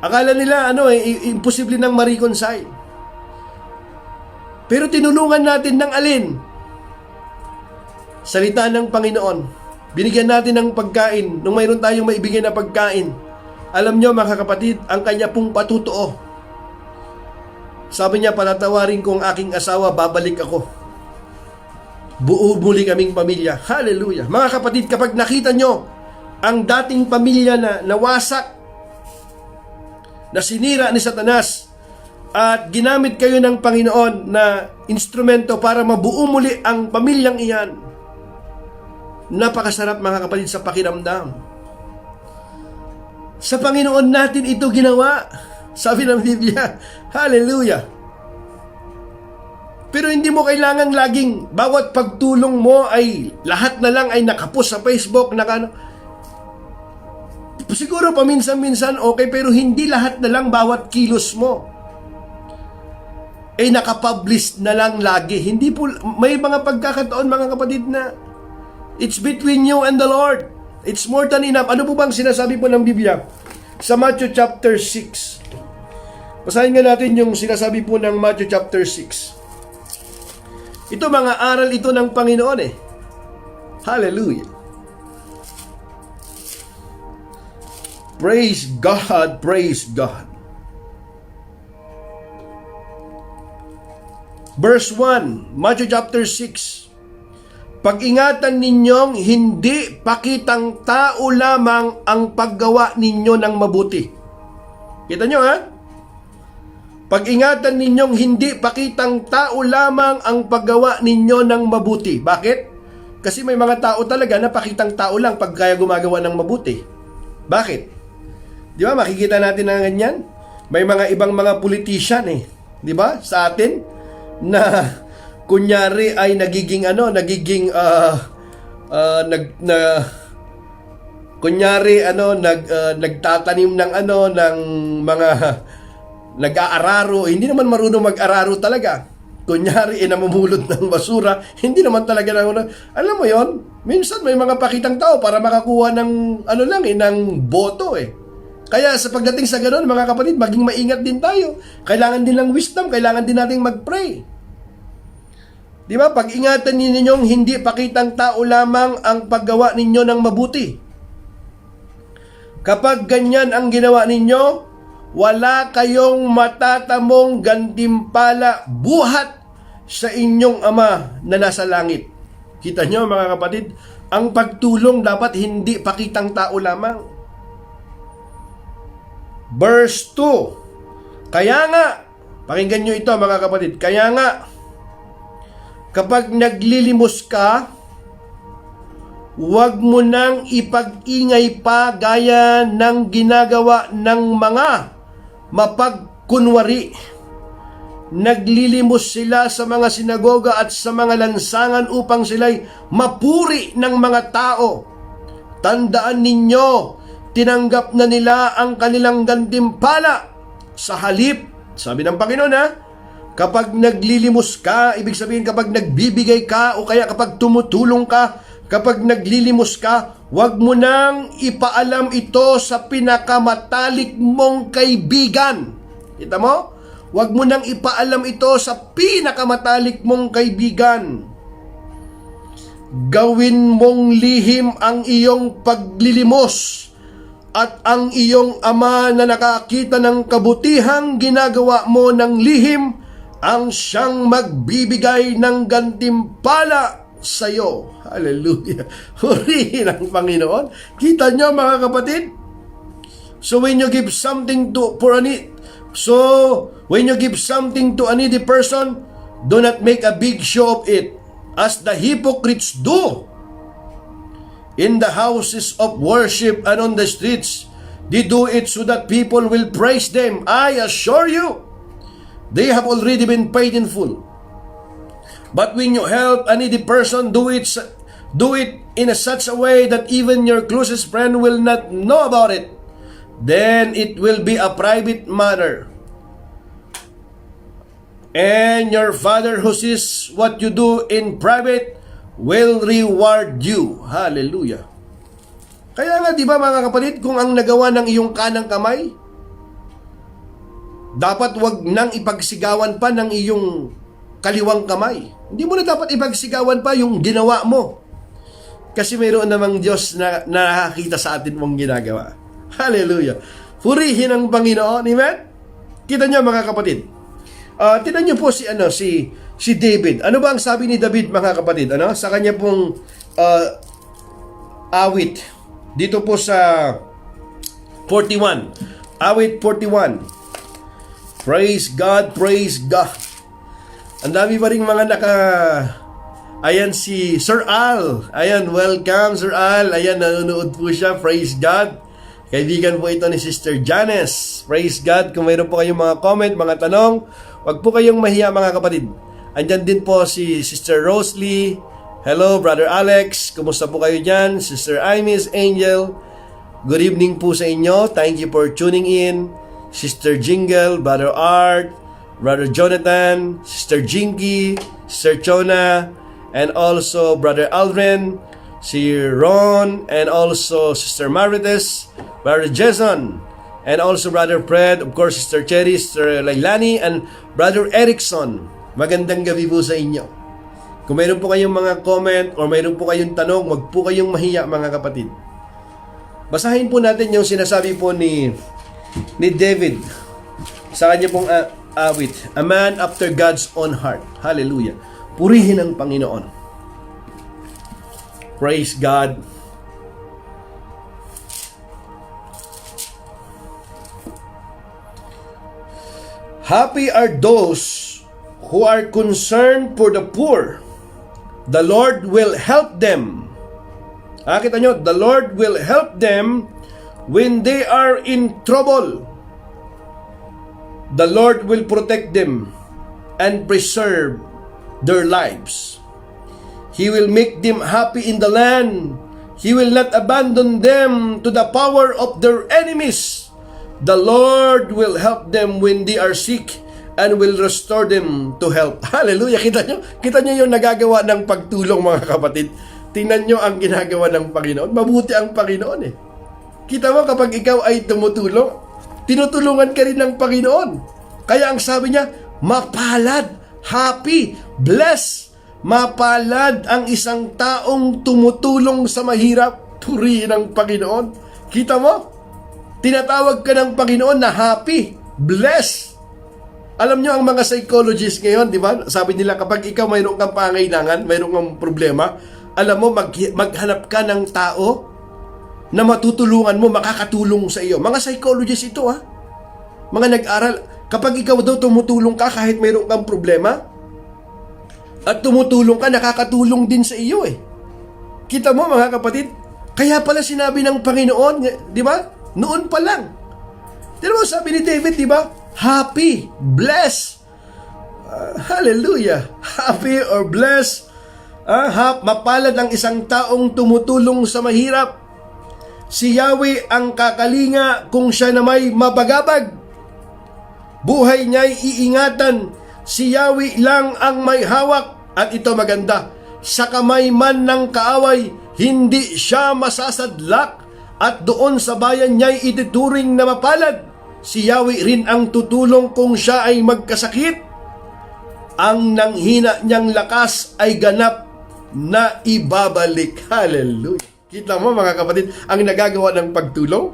Speaker 1: Akala nila, imposible nang ma-reconcile. Pero tinulungan natin ng alin? Salita ng Panginoon. Binigyan natin ng pagkain. Nung mayroon tayong maibigay na pagkain, alam nyo, mga kapatid, ang kanya pong patutuo. Sabi niya, palatawarin ko ang aking asawa, babalik ako. Buo muli kaming pamilya. Hallelujah. Mga kapatid, kapag nakita nyo ang dating pamilya na nawasak, na sinira ni Satanas, at ginamit kayo ng Panginoon na instrumento para mabuo muli ang pamilyang iyan, napakasarap, mga kapatid, sa pakiramdam. Sa Panginoon natin ito ginawa. Sabi ng Biblia, hallelujah. Pero hindi mo kailangan laging bawat pagtulong mo ay lahat na lang ay nakapost sa Facebook, siguro paminsan-minsan okay, pero hindi lahat na lang bawat kilos mo ay nakapublish na lang lagi. Hindi po, may mga pagkakataon, mga kapatid, na it's between you and the Lord. It's more than enough. Ano po bang sinasabi po ng Biblia? Sa Matthew chapter 6. Basahin nga natin yung sinasabi po ng Matthew chapter 6. Ito mga aral ito ng Panginoon eh. Hallelujah. Praise God, praise God. Verse 1, Matthew chapter 6. Pag-ingatan ninyong hindi pakitang tao lamang ang paggawa ninyo ng mabuti. Kita nyo ha? Pag-ingatan ninyong hindi pakitang tao lamang ang paggawa ninyo ng mabuti. Bakit? Kasi may mga tao talaga na pakitang tao lang pag kaya gumagawa ng mabuti. Bakit? Di ba makikita natin na ganyan? May mga ibang mga politician eh. Di ba? Sa atin na kunyari ay nagiging nagtatanim ng ng mga nag-aararo, hindi naman marunong mag-araro talaga. Kunyari namumulot ng basura, hindi naman talaga alam mo yon, minsan may mga pakitang tao para makakuha ng ng boto eh. Kaya sa pagdating sa ganoon, mga kapatid, maging maingat din tayo. Kailangan din ng wisdom, kailangan din nating mag-pray. Di ba? Pag-ingatan ninyong hindi pakitang tao lamang ang paggawa ninyo ng mabuti. Kapag ganyan ang ginawa ninyo, wala kayong matatamong gantimpala buhat sa inyong Ama na nasa langit. Kita nyo mga kapatid, ang pagtulong dapat hindi pakitang tao lamang. Verse 2. Kaya nga, pakinggan nyo ito mga kapatid, kaya nga, kapag naglilimos ka, huwag mo nang ipag-ingay pa gaya ng ginagawa ng mga mapagkunwari. Naglilimos sila sa mga sinagoga at sa mga lansangan upang sila'y mapuri ng mga tao. Tandaan ninyo, tinanggap na nila ang kanilang gantimpala. Sa halip, sabi ng Panginoon kapag naglilimos ka, ibig sabihin kapag nagbibigay ka o kaya kapag tumutulong ka, kapag naglilimos ka, huwag mo nang ipaalam ito sa pinakamatalik mong kaibigan. Kita mo? Huwag mo nang ipaalam ito sa pinakamatalik mong kaibigan. Gawin mong lihim ang iyong paglilimos at ang iyong Ama na nakakita ng kabutihang ginagawa mo ng lihim ang siyang magbibigay ng gantimpala sa iyo. Hallelujah. Purihin ang Panginoon. Kita nyo mga kapatid? So when you give something to a needy person, do not make a big show of it, as the hypocrites do in the houses of worship and on the streets. They do it so that people will praise them. I assure you, they have already been paid in full. But when you help a needy person, do it in such a way that even your closest friend will not know about it. Then it will be a private matter. And your Father who sees what you do in private will reward you. Hallelujah. Kaya nga, di ba mga kapatid, kung ang nagawa ng iyong kanang kamay, dapat wag nang ipagsigawan pa ng iyong kaliwang kamay. Hindi mo na dapat ipagsigawan pa yung ginawa mo. Kasi mayroon namang Diyos na nakakita sa atin mong ginagawa. Hallelujah. Purihin ang Panginoon. Amen? Kita niyo mga kapatid. Tingnan niyo po si David. Ano ba ang sabi ni David mga kapatid? Sa kanya pong awit. Dito po sa 41. Awit 41. Praise God, praise God. Ang dami pa rin mga Ayan si Sir Al. Ayan, welcome Sir Al. Ayan, nanonood po siya. Praise God. Kaibigan po ito ni Sister Janice. Praise God. Kung mayroon po kayong mga comment, mga tanong, wag po kayong mahiya mga kapatid. Andyan din po si Sister Rosalie. Hello, Brother Alex. Kumusta po kayo dyan? Sister Imis Angel. Good evening po sa inyo. Thank you for tuning in. Sister Jingle, Brother Art, Brother Jonathan, Sister Jinky, Sister Chona, and also Brother Aldrin, si Ron, and also Sister Marites, Brother Jason, and also Brother Fred, of course Sister Cherry, Sister Lailani, and Brother Erickson. Magandang gabi po sa inyo. Kung mayroon po kayong mga comment or mayroon po kayong tanong, wag po kayong mahiya mga kapatid. Basahin po natin yung sinasabi po ni David sa kanya pong awit, a man after God's own heart. Hallelujah. Purihin ang Panginoon. Praise God. Happy are those who are concerned for the poor. The Lord will help them. Kita nyo, the Lord will help them when they are in trouble. The Lord will protect them and preserve their lives. He will make them happy in the land. He will not abandon them to the power of their enemies. The Lord will help them when they are sick and will restore them to health. Hallelujah! Kita nyo yung nagagawa ng pagtulong mga kapatid. Tingnan nyo ang ginagawa ng Panginoon. Mabuti ang Panginoon eh. Kita mo kapag ikaw ay tumutulong, tinutulungan ka rin ng Panginoon. Kaya ang sabi niya, mapalad, happy, blessed. Mapalad ang isang taong tumutulong sa mahirap. Purihin ang Panginoon. Kita mo? Tinatawag ka ng Panginoon na happy, blessed. Alam nyo ang mga psychologists ngayon, di ba? Sabi nila kapag ikaw mayroon kang pangailangan, mayroon kang problema, alam mo, maghanap ka ng tao na matutulungan mo, makakatulong sa iyo. Mga psychologists ito ha. Mga nag-aral. Kapag ikaw daw tumutulong ka kahit mayroon kang problema, at tumutulong ka, nakakatulong din sa iyo eh. Kita mo mga kapatid, kaya pala sinabi ng Panginoon, di ba? Noon pa lang. Di ba sabi ni David, di ba? Happy, blessed. Hallelujah. Happy or blessed. Mapalad ang isang taong tumutulong sa mahirap. Si Yahweh ang kakalinga kung siya na may mabagabag. Buhay niya'y iingatan. Si Yahweh lang ang may hawak. At ito maganda, sa kamay man ng kaaway, hindi siya masasadlak. At doon sa bayan niya'y ituturing na mapalad. Si Yahweh rin ang tutulong kung siya ay magkasakit. Ang nanghina niyang lakas ay ganap na ibabalik. Hallelujah. Kita mo mga kapatid, ang nagagawa ng pagtulong?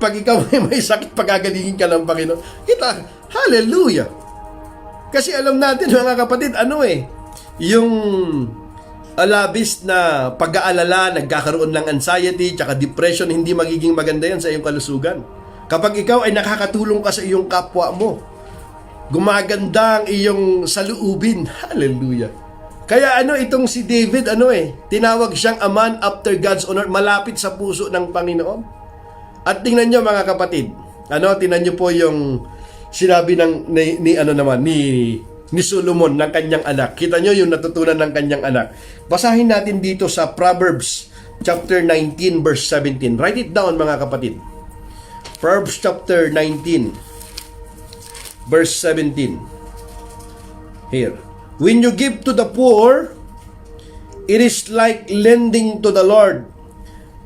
Speaker 1: Pag ikaw may sakit, pagagalingin ka ng Panginoon. Kita, hallelujah. Kasi alam natin mga kapatid, yung labis na pag-aalala, nagkakaroon ng anxiety, tsaka depression, hindi magiging maganda yan sa iyong kalusugan. Kapag ikaw ay nakakatulong ka sa iyong kapwa mo, gumaganda ang iyong saluubin. Hallelujah. Kaya itong si David, tinawag siyang a man after God's honor, malapit sa puso ng Panginoon. At tingnan nyo mga kapatid, tingnan nyo po yung sinabi ni Solomon ng kanyang anak. Kita nyo yung natutunan ng kanyang anak. Basahin natin dito sa Proverbs chapter 19 verse 17. Write it down mga kapatid. Proverbs chapter 19 verse 17. Here. When you give to the poor, it is like lending to the Lord,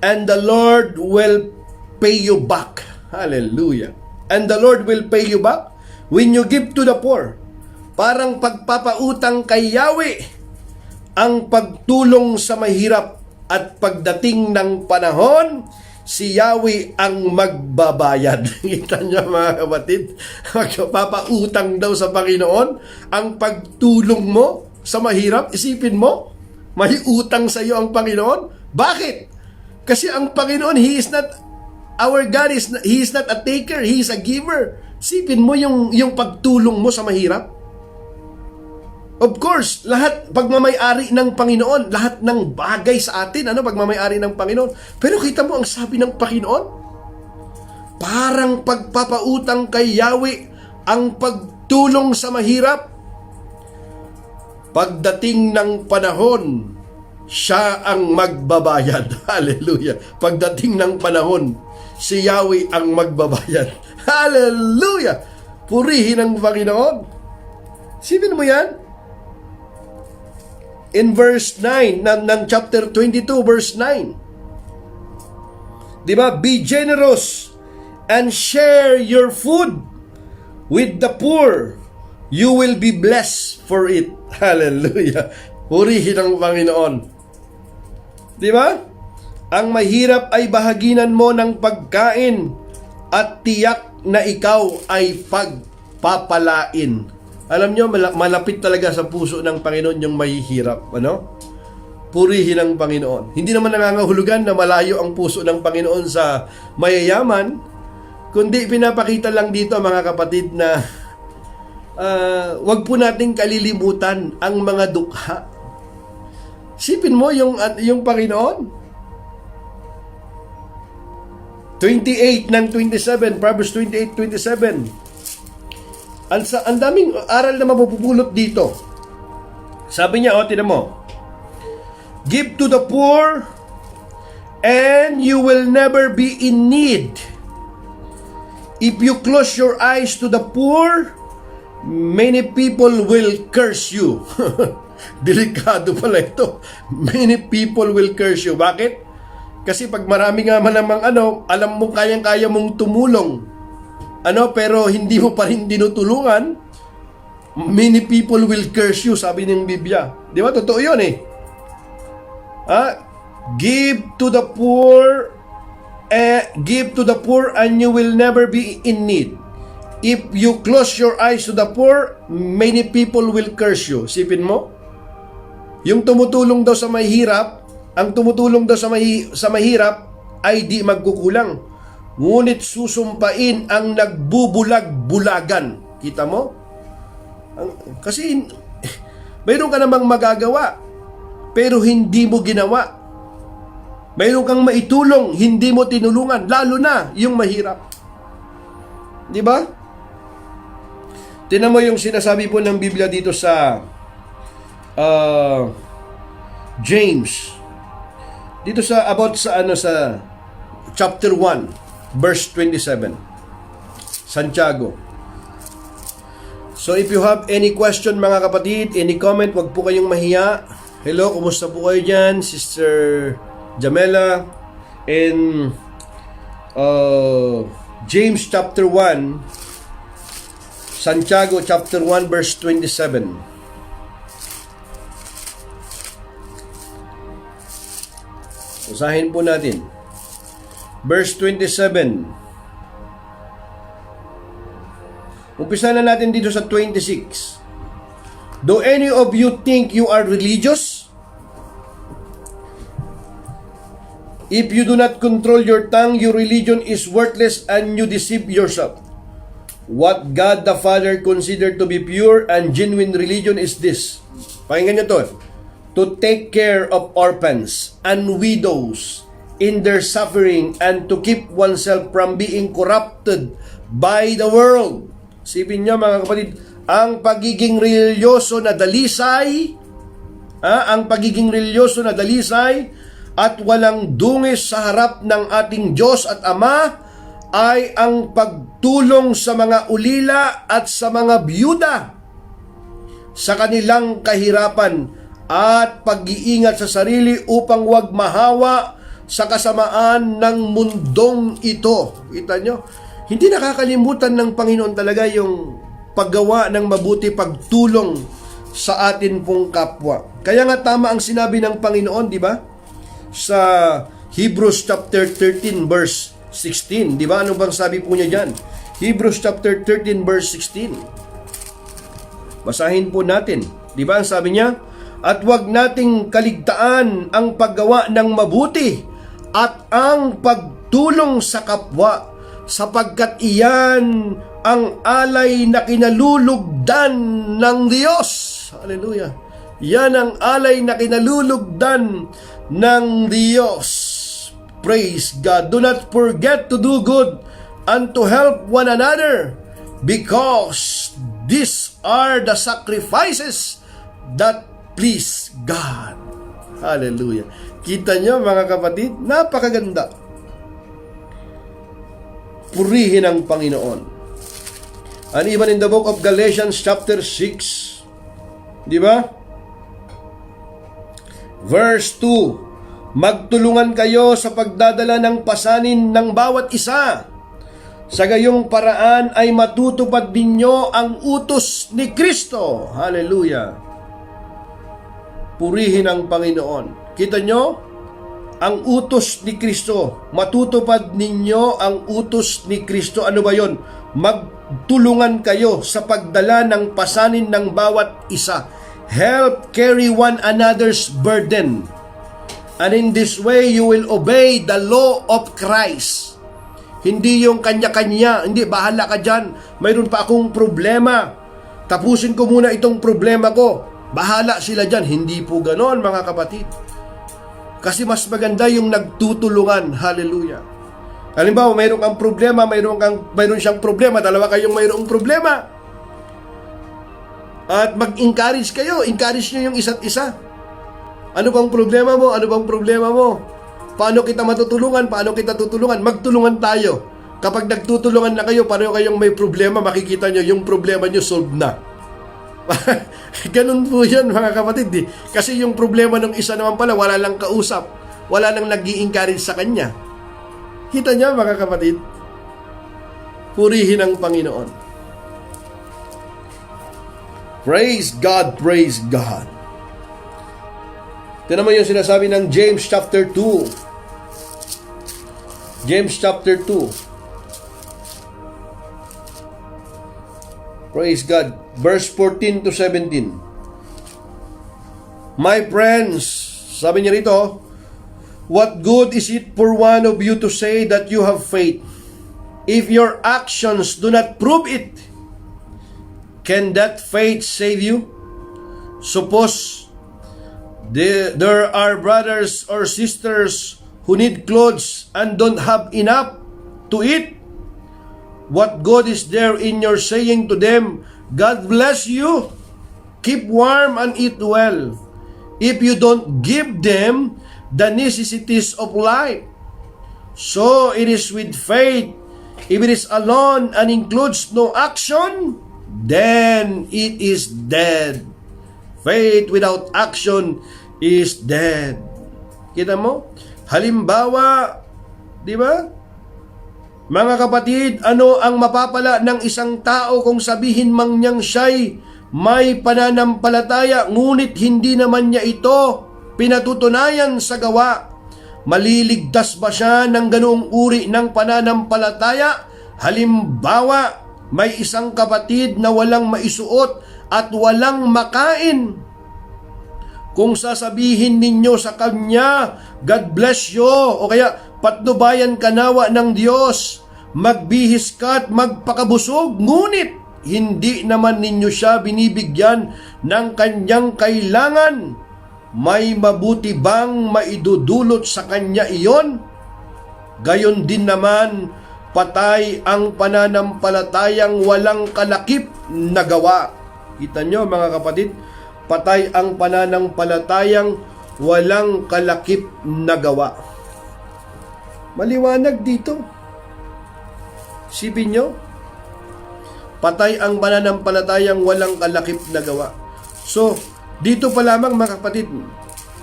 Speaker 1: and the Lord will pay you back. Hallelujah. And the Lord will pay you back when you give to the poor. Parang pagpapautang kay Yahweh ang pagtulong sa mahirap, at pagdating ng panahon, si Yahweh ang magbabayad. Kita niyo mga kapatid, magpapautang daw sa Panginoon ang pagtulong mo sa mahirap. Isipin mo, may utang sa iyo ang Panginoon. Bakit? Kasi ang Panginoon, He is not, our God He is not a taker, He is a giver. Isipin mo yung pagtulong mo sa mahirap. Of course, lahat pagmamay-ari ng Panginoon, lahat ng bagay sa atin, pagmamay-ari ng Panginoon. Pero kita mo ang sabi ng Panginoon, parang pagpapautang kay Yahweh ang pagtulong sa mahirap. Pagdating ng panahon, siya ang magbabayad. Hallelujah. Pagdating ng panahon, si Yahweh ang magbabayad. Hallelujah. Purihin ang Panginoon. Sipin mo yan. in verse 9 ng chapter 22 verse 9. Di ba? Be generous and share your food with the poor. You will be blessed for it. Hallelujah. Purihin ang Panginoon. Di ba? Ang mahirap ay bahaginan mo ng pagkain at tiyak na ikaw ay pagpapalain. Alam nyo, malapit talaga sa puso ng Panginoon yung mahihirap. Ano? Purihin ang Panginoon. Hindi naman nangangahulugan na malayo ang puso ng Panginoon sa mayayaman, kundi pinapakita lang dito mga kapatid na wag po nating kalilimutan ang mga dukha. Sipin mo yung Panginoon. 28 ng 27, Proverbs 28:27. Ang daming aral na mapupulot dito. Sabi niya, tinan mo, give to the poor and you will never be in need. If you close your eyes to the poor, many people will curse you. Delikado pala ito. Many people will curse you. Bakit? Kasi pag marami nga malamang alam mo kayang-kaya mong tumulong, pero hindi mo pa rin tinutulungan, many people will curse you, sabi ng Biblia. Di ba? Totoo yun eh. Give to the poor and you will never be in need. If you close your eyes to the poor, many people will curse you. Sipin mo? Yung tumutulong daw sa mahirap, ang tumutulong daw sa mahirap ay di magkukulang. Ngunit susumpain ang nagbubulag-bulagan. Kita mo? Kasi mayroon ka namang magagawa, pero hindi mo ginawa. Mayroon kang maitulong, hindi mo tinulungan, lalo na yung mahirap. Di ba? Tingnan mo yung sinasabi po ng Biblia dito sa James. Dito sa chapter 1 verse 27. Santiago. So if you have any question mga kapatid, any comment, wag po kayong mahiya. Hello, kumusta po kayo dyan? Sister Jamela. In James chapter 1, Santiago chapter 1 verse 27. Usahin po natin. Verse 27. Umpisa na natin dito sa 26. Do any of you think you are religious? If you do not control your tongue, your religion is worthless and you deceive yourself. What God the Father considered to be pure and genuine religion is this. Pakinggan nyo to. To take care of orphans and widows in their suffering and to keep oneself from being corrupted by the world. Sipin niyo mga kapatid, ang pagiging religyoso na dalisay, at walang dungis sa harap ng ating Diyos at Ama ay ang pagtulong sa mga ulila at sa mga byuda sa kanilang kahirapan at pag-iingat sa sarili upang wag mahawa sa kasamaan ng mundong ito. Kita nyo? Hindi nakakalimutan ng Panginoon talaga yung paggawa ng mabuti, pagtulong sa atin pong kapwa. Kaya nga tama ang sinabi ng Panginoon, di ba? Sa Hebrews chapter 13 verse 16. Di ba? Ano bang sabi po niya dyan? Hebrews chapter 13 verse 16. Basahin po natin. Di ba? Ang sabi niya, at huwag nating kaligtaan ang paggawa ng mabuti at ang pagtulong sa kapwa, sapagkat iyan ang alay na kinalulugdan ng Diyos. Hallelujah. Yan ang alay na kinalulugdan ng Diyos. Praise God. Do not forget to do good and to help one another, because these are the sacrifices that please God. Hallelujah. Kita nyo mga kapatid, napakaganda. Purihin ang Panginoon. And even in the book of Galatians chapter 6, di ba? Verse 2, magtulungan kayo sa pagdadala ng pasanin ng bawat isa. Sa gayong paraan ay matutupad ninyo ang utos ni Kristo. Hallelujah. Purihin ang Panginoon. Kita nyo? Ang utos ni Kristo. Matutupad ninyo ang utos ni Kristo. Ano ba yon? Magtulungan kayo sa pagdala ng pasanin ng bawat isa. Help carry one another's burden. And in this way, you will obey the law of Christ. Hindi yung kanya-kanya. Hindi, bahala ka dyan. Mayroon pa akong problema. Tapusin ko muna itong problema ko. Bahala sila dyan. Hindi po ganon, mga kapatid. Kasi mas maganda yung nagtutulungan. Hallelujah. Halimbawa, mayroon kang problema, mayroon siyang problema, dalawa kayong mayroong problema. At mag-encourage kayo. Encourage nyo yung isa't isa. Ano bang problema mo? Ano bang problema mo? Paano kita matutulungan? Paano kita tutulungan? Magtulungan tayo. Kapag nagtutulungan na kayo, paano kayong may problema, makikita nyo yung problema nyo solved na. Ganun po yan, mga kapatid. Kasi yung problema ng isa naman pala, wala lang kausap. Wala nang nag-i-encourage sa kanya. Kita niyo, mga kapatid? Purihin ang Panginoon. Praise God, praise God. Ito naman yung sinasabi ng James chapter 2. James chapter 2. Praise God. Verse 14 to 17. My friends, sabi niya rito, what good is it for one of you to say that you have faith, if your actions do not prove it? Can that faith save you? Suppose there are brothers or sisters who need clothes and don't have enough to eat. What good is there in your saying to them, God bless you, keep warm and eat well, if you don't give them the necessities of life? So it is with faith. If it is alone and includes no action, then it is dead. Faith without action is dead. Kita mo? Halimbawa, di ba? Mga kapatid, ano ang mapapala ng isang tao kung sabihin mang niyang siya'y may pananampalataya, ngunit hindi naman niya ito pinatutunayan sa gawa? Maliligtas ba siya ng ganoong uri ng pananampalataya? Halimbawa, may isang kapatid na walang maisuot at walang makain. Kung sasabihin ninyo sa kanya, God bless you, o kaya patnubayan ka nawa ng Diyos, magbihis ka at magpakabusog, ngunit hindi naman ninyo siya binibigyan ng kanyang kailangan, may mabuti bang maidudulot sa kanya iyon? Gayon din naman, patay ang pananampalatayang walang kalakip na gawa. Kita nyo, mga kapatid, patay ang pananampalatayang walang kalakip na gawa. Maliwanag dito. Sipin nyo, patay ang pananampalatayang walang kalakip na gawa. So, dito pa lamang, mga kapatid,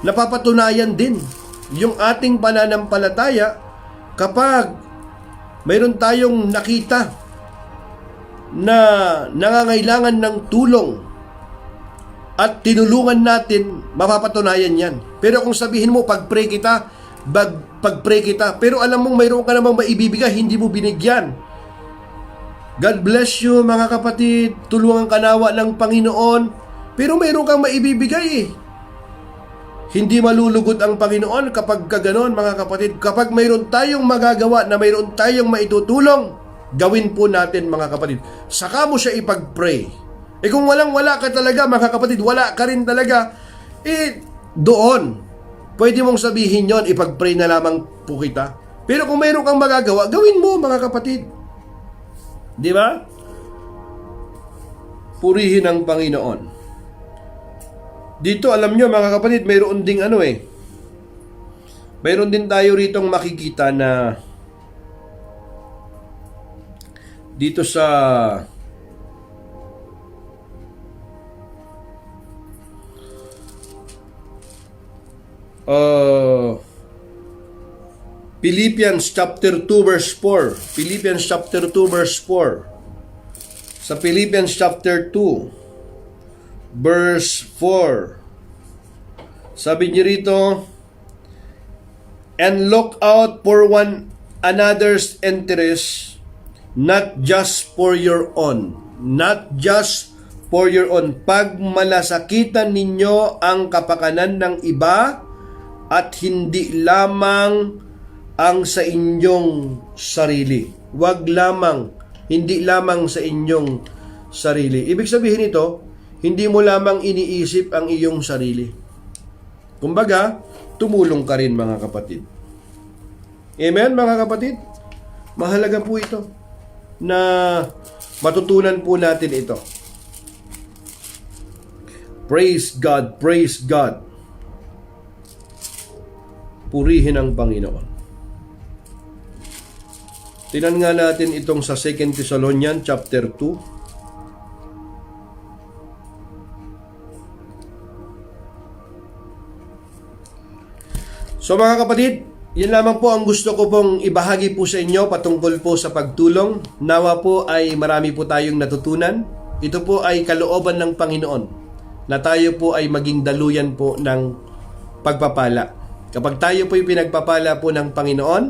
Speaker 1: napapatunayan din yung ating pananampalataya kapag mayroon tayong nakita na nangangailangan ng tulong at tinulungan natin, mapapatunayan yan. Pero kung sabihin mo, pag-pray kita, pero alam mong mayroon ka namang maibibigay, hindi mo binigyan. God bless you, mga kapatid, tulungan ka nawa ng Panginoon, pero mayroon kang maibibigay eh. Hindi malulugod ang Panginoon kapag kaganon, mga kapatid. Kapag mayroon tayong magagawa na mayroon tayong maitutulong, gawin po natin, mga kapatid. Saka mo siya ipag-pray. Eh kung walang-wala ka talaga, mga kapatid, wala ka rin talaga, doon, pwede mong sabihin yon, ipag-pray na lamang po kita. Pero kung mayroon kang magagawa, gawin mo, mga kapatid. Di ba? Purihin ang Panginoon. Dito, alam nyo, mga kapatid, mayroon ding mayroon din tayo ritong makikita na dito sa Philippians chapter 2 verse 4. Philippians chapter 2 verse 4. Sa Philippians chapter 2 verse 4. Sabi niyo rito, and look out for one another's interest, not just for your own. Not just for your own. Pag malasakitan ninyo ang kapakanan ng iba at hindi lamang ang sa inyong sarili. Wag lamang, hindi lamang sa inyong sarili. Ibig sabihin ito, hindi mo lamang iniisip ang iyong sarili. Kumbaga, tumulong ka rin mga kapatid. Amen mga kapatid? Mahalaga po ito na matutunan po natin ito. Praise God, praise God. Purihin ang Panginoon. Tingnan nga natin itong sa 2 Thessalonians chapter 2. So mga kapatid, yan lamang po ang gusto ko pong ibahagi po sa inyo patungkol po sa pagtulong. Nawa po ay marami po tayong natutunan. Ito po ay kalooban ng Panginoon na tayo po ay maging daluyan po ng pagpapala. Kapag tayo po ay pinagpapala po ng Panginoon,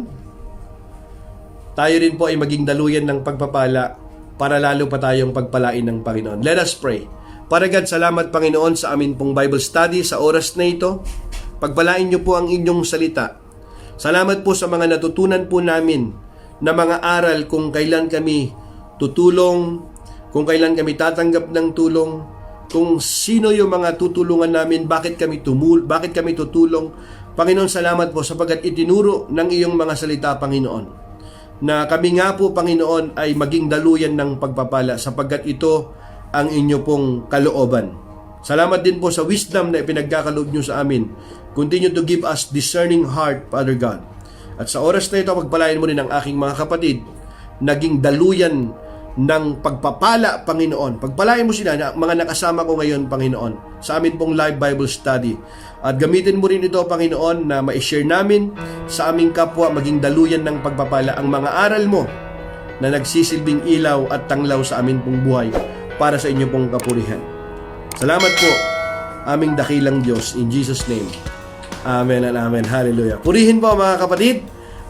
Speaker 1: tayo rin po ay maging daluyan ng pagpapala para lalo pa tayong pagpalain ng Panginoon. Let us pray. Para God, salamat Panginoon sa amin pong Bible study sa oras na ito. Pagpalain niyo po ang inyong salita. Salamat po sa mga natutunan po namin na mga aral kung kailan kami tutulong, kung kailan kami tatanggap ng tulong, kung sino yung mga tutulungan namin, bakit kami tutulong. Panginoon, salamat po sapagkat itinuro ng iyong mga salita, Panginoon, na kami nga po, Panginoon, ay maging daluyan ng pagpapala sapagkat ito ang inyo pong kalooban. Salamat din po sa wisdom na ipinagkakaloob nyo sa amin. Continue to give us discerning heart, Father God. At sa oras na ito, pagpalain mo rin ang aking mga kapatid, naging daluyan ng pagpapala, Panginoon. Pagpalain mo sila, mga nakasama ko ngayon, Panginoon, sa amin pong live Bible study. At gamitin mo rin ito, Panginoon, na ma-share namin sa aming kapwa, maging daluyan ng pagpapala ang mga aral mo na nagsisilbing ilaw at tanglaw sa amin pong buhay para sa inyo pong kapurihan. Salamat po, aming dakilang Diyos, in Jesus' name. Amen and amen. Hallelujah. Purihin po mga kapatid.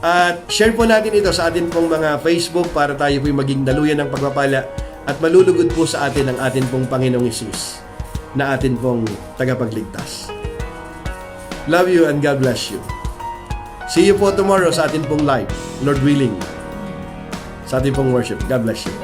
Speaker 1: At share po natin ito sa atin pong mga Facebook para tayo po'y maging daluyan ng pagpapala at malulugod po sa atin ang atin pong Panginoong Hesus na atin pong tagapagligtas. Love you and God bless you. See you po tomorrow sa atin pong live, Lord willing, sa atin pong worship. God bless you.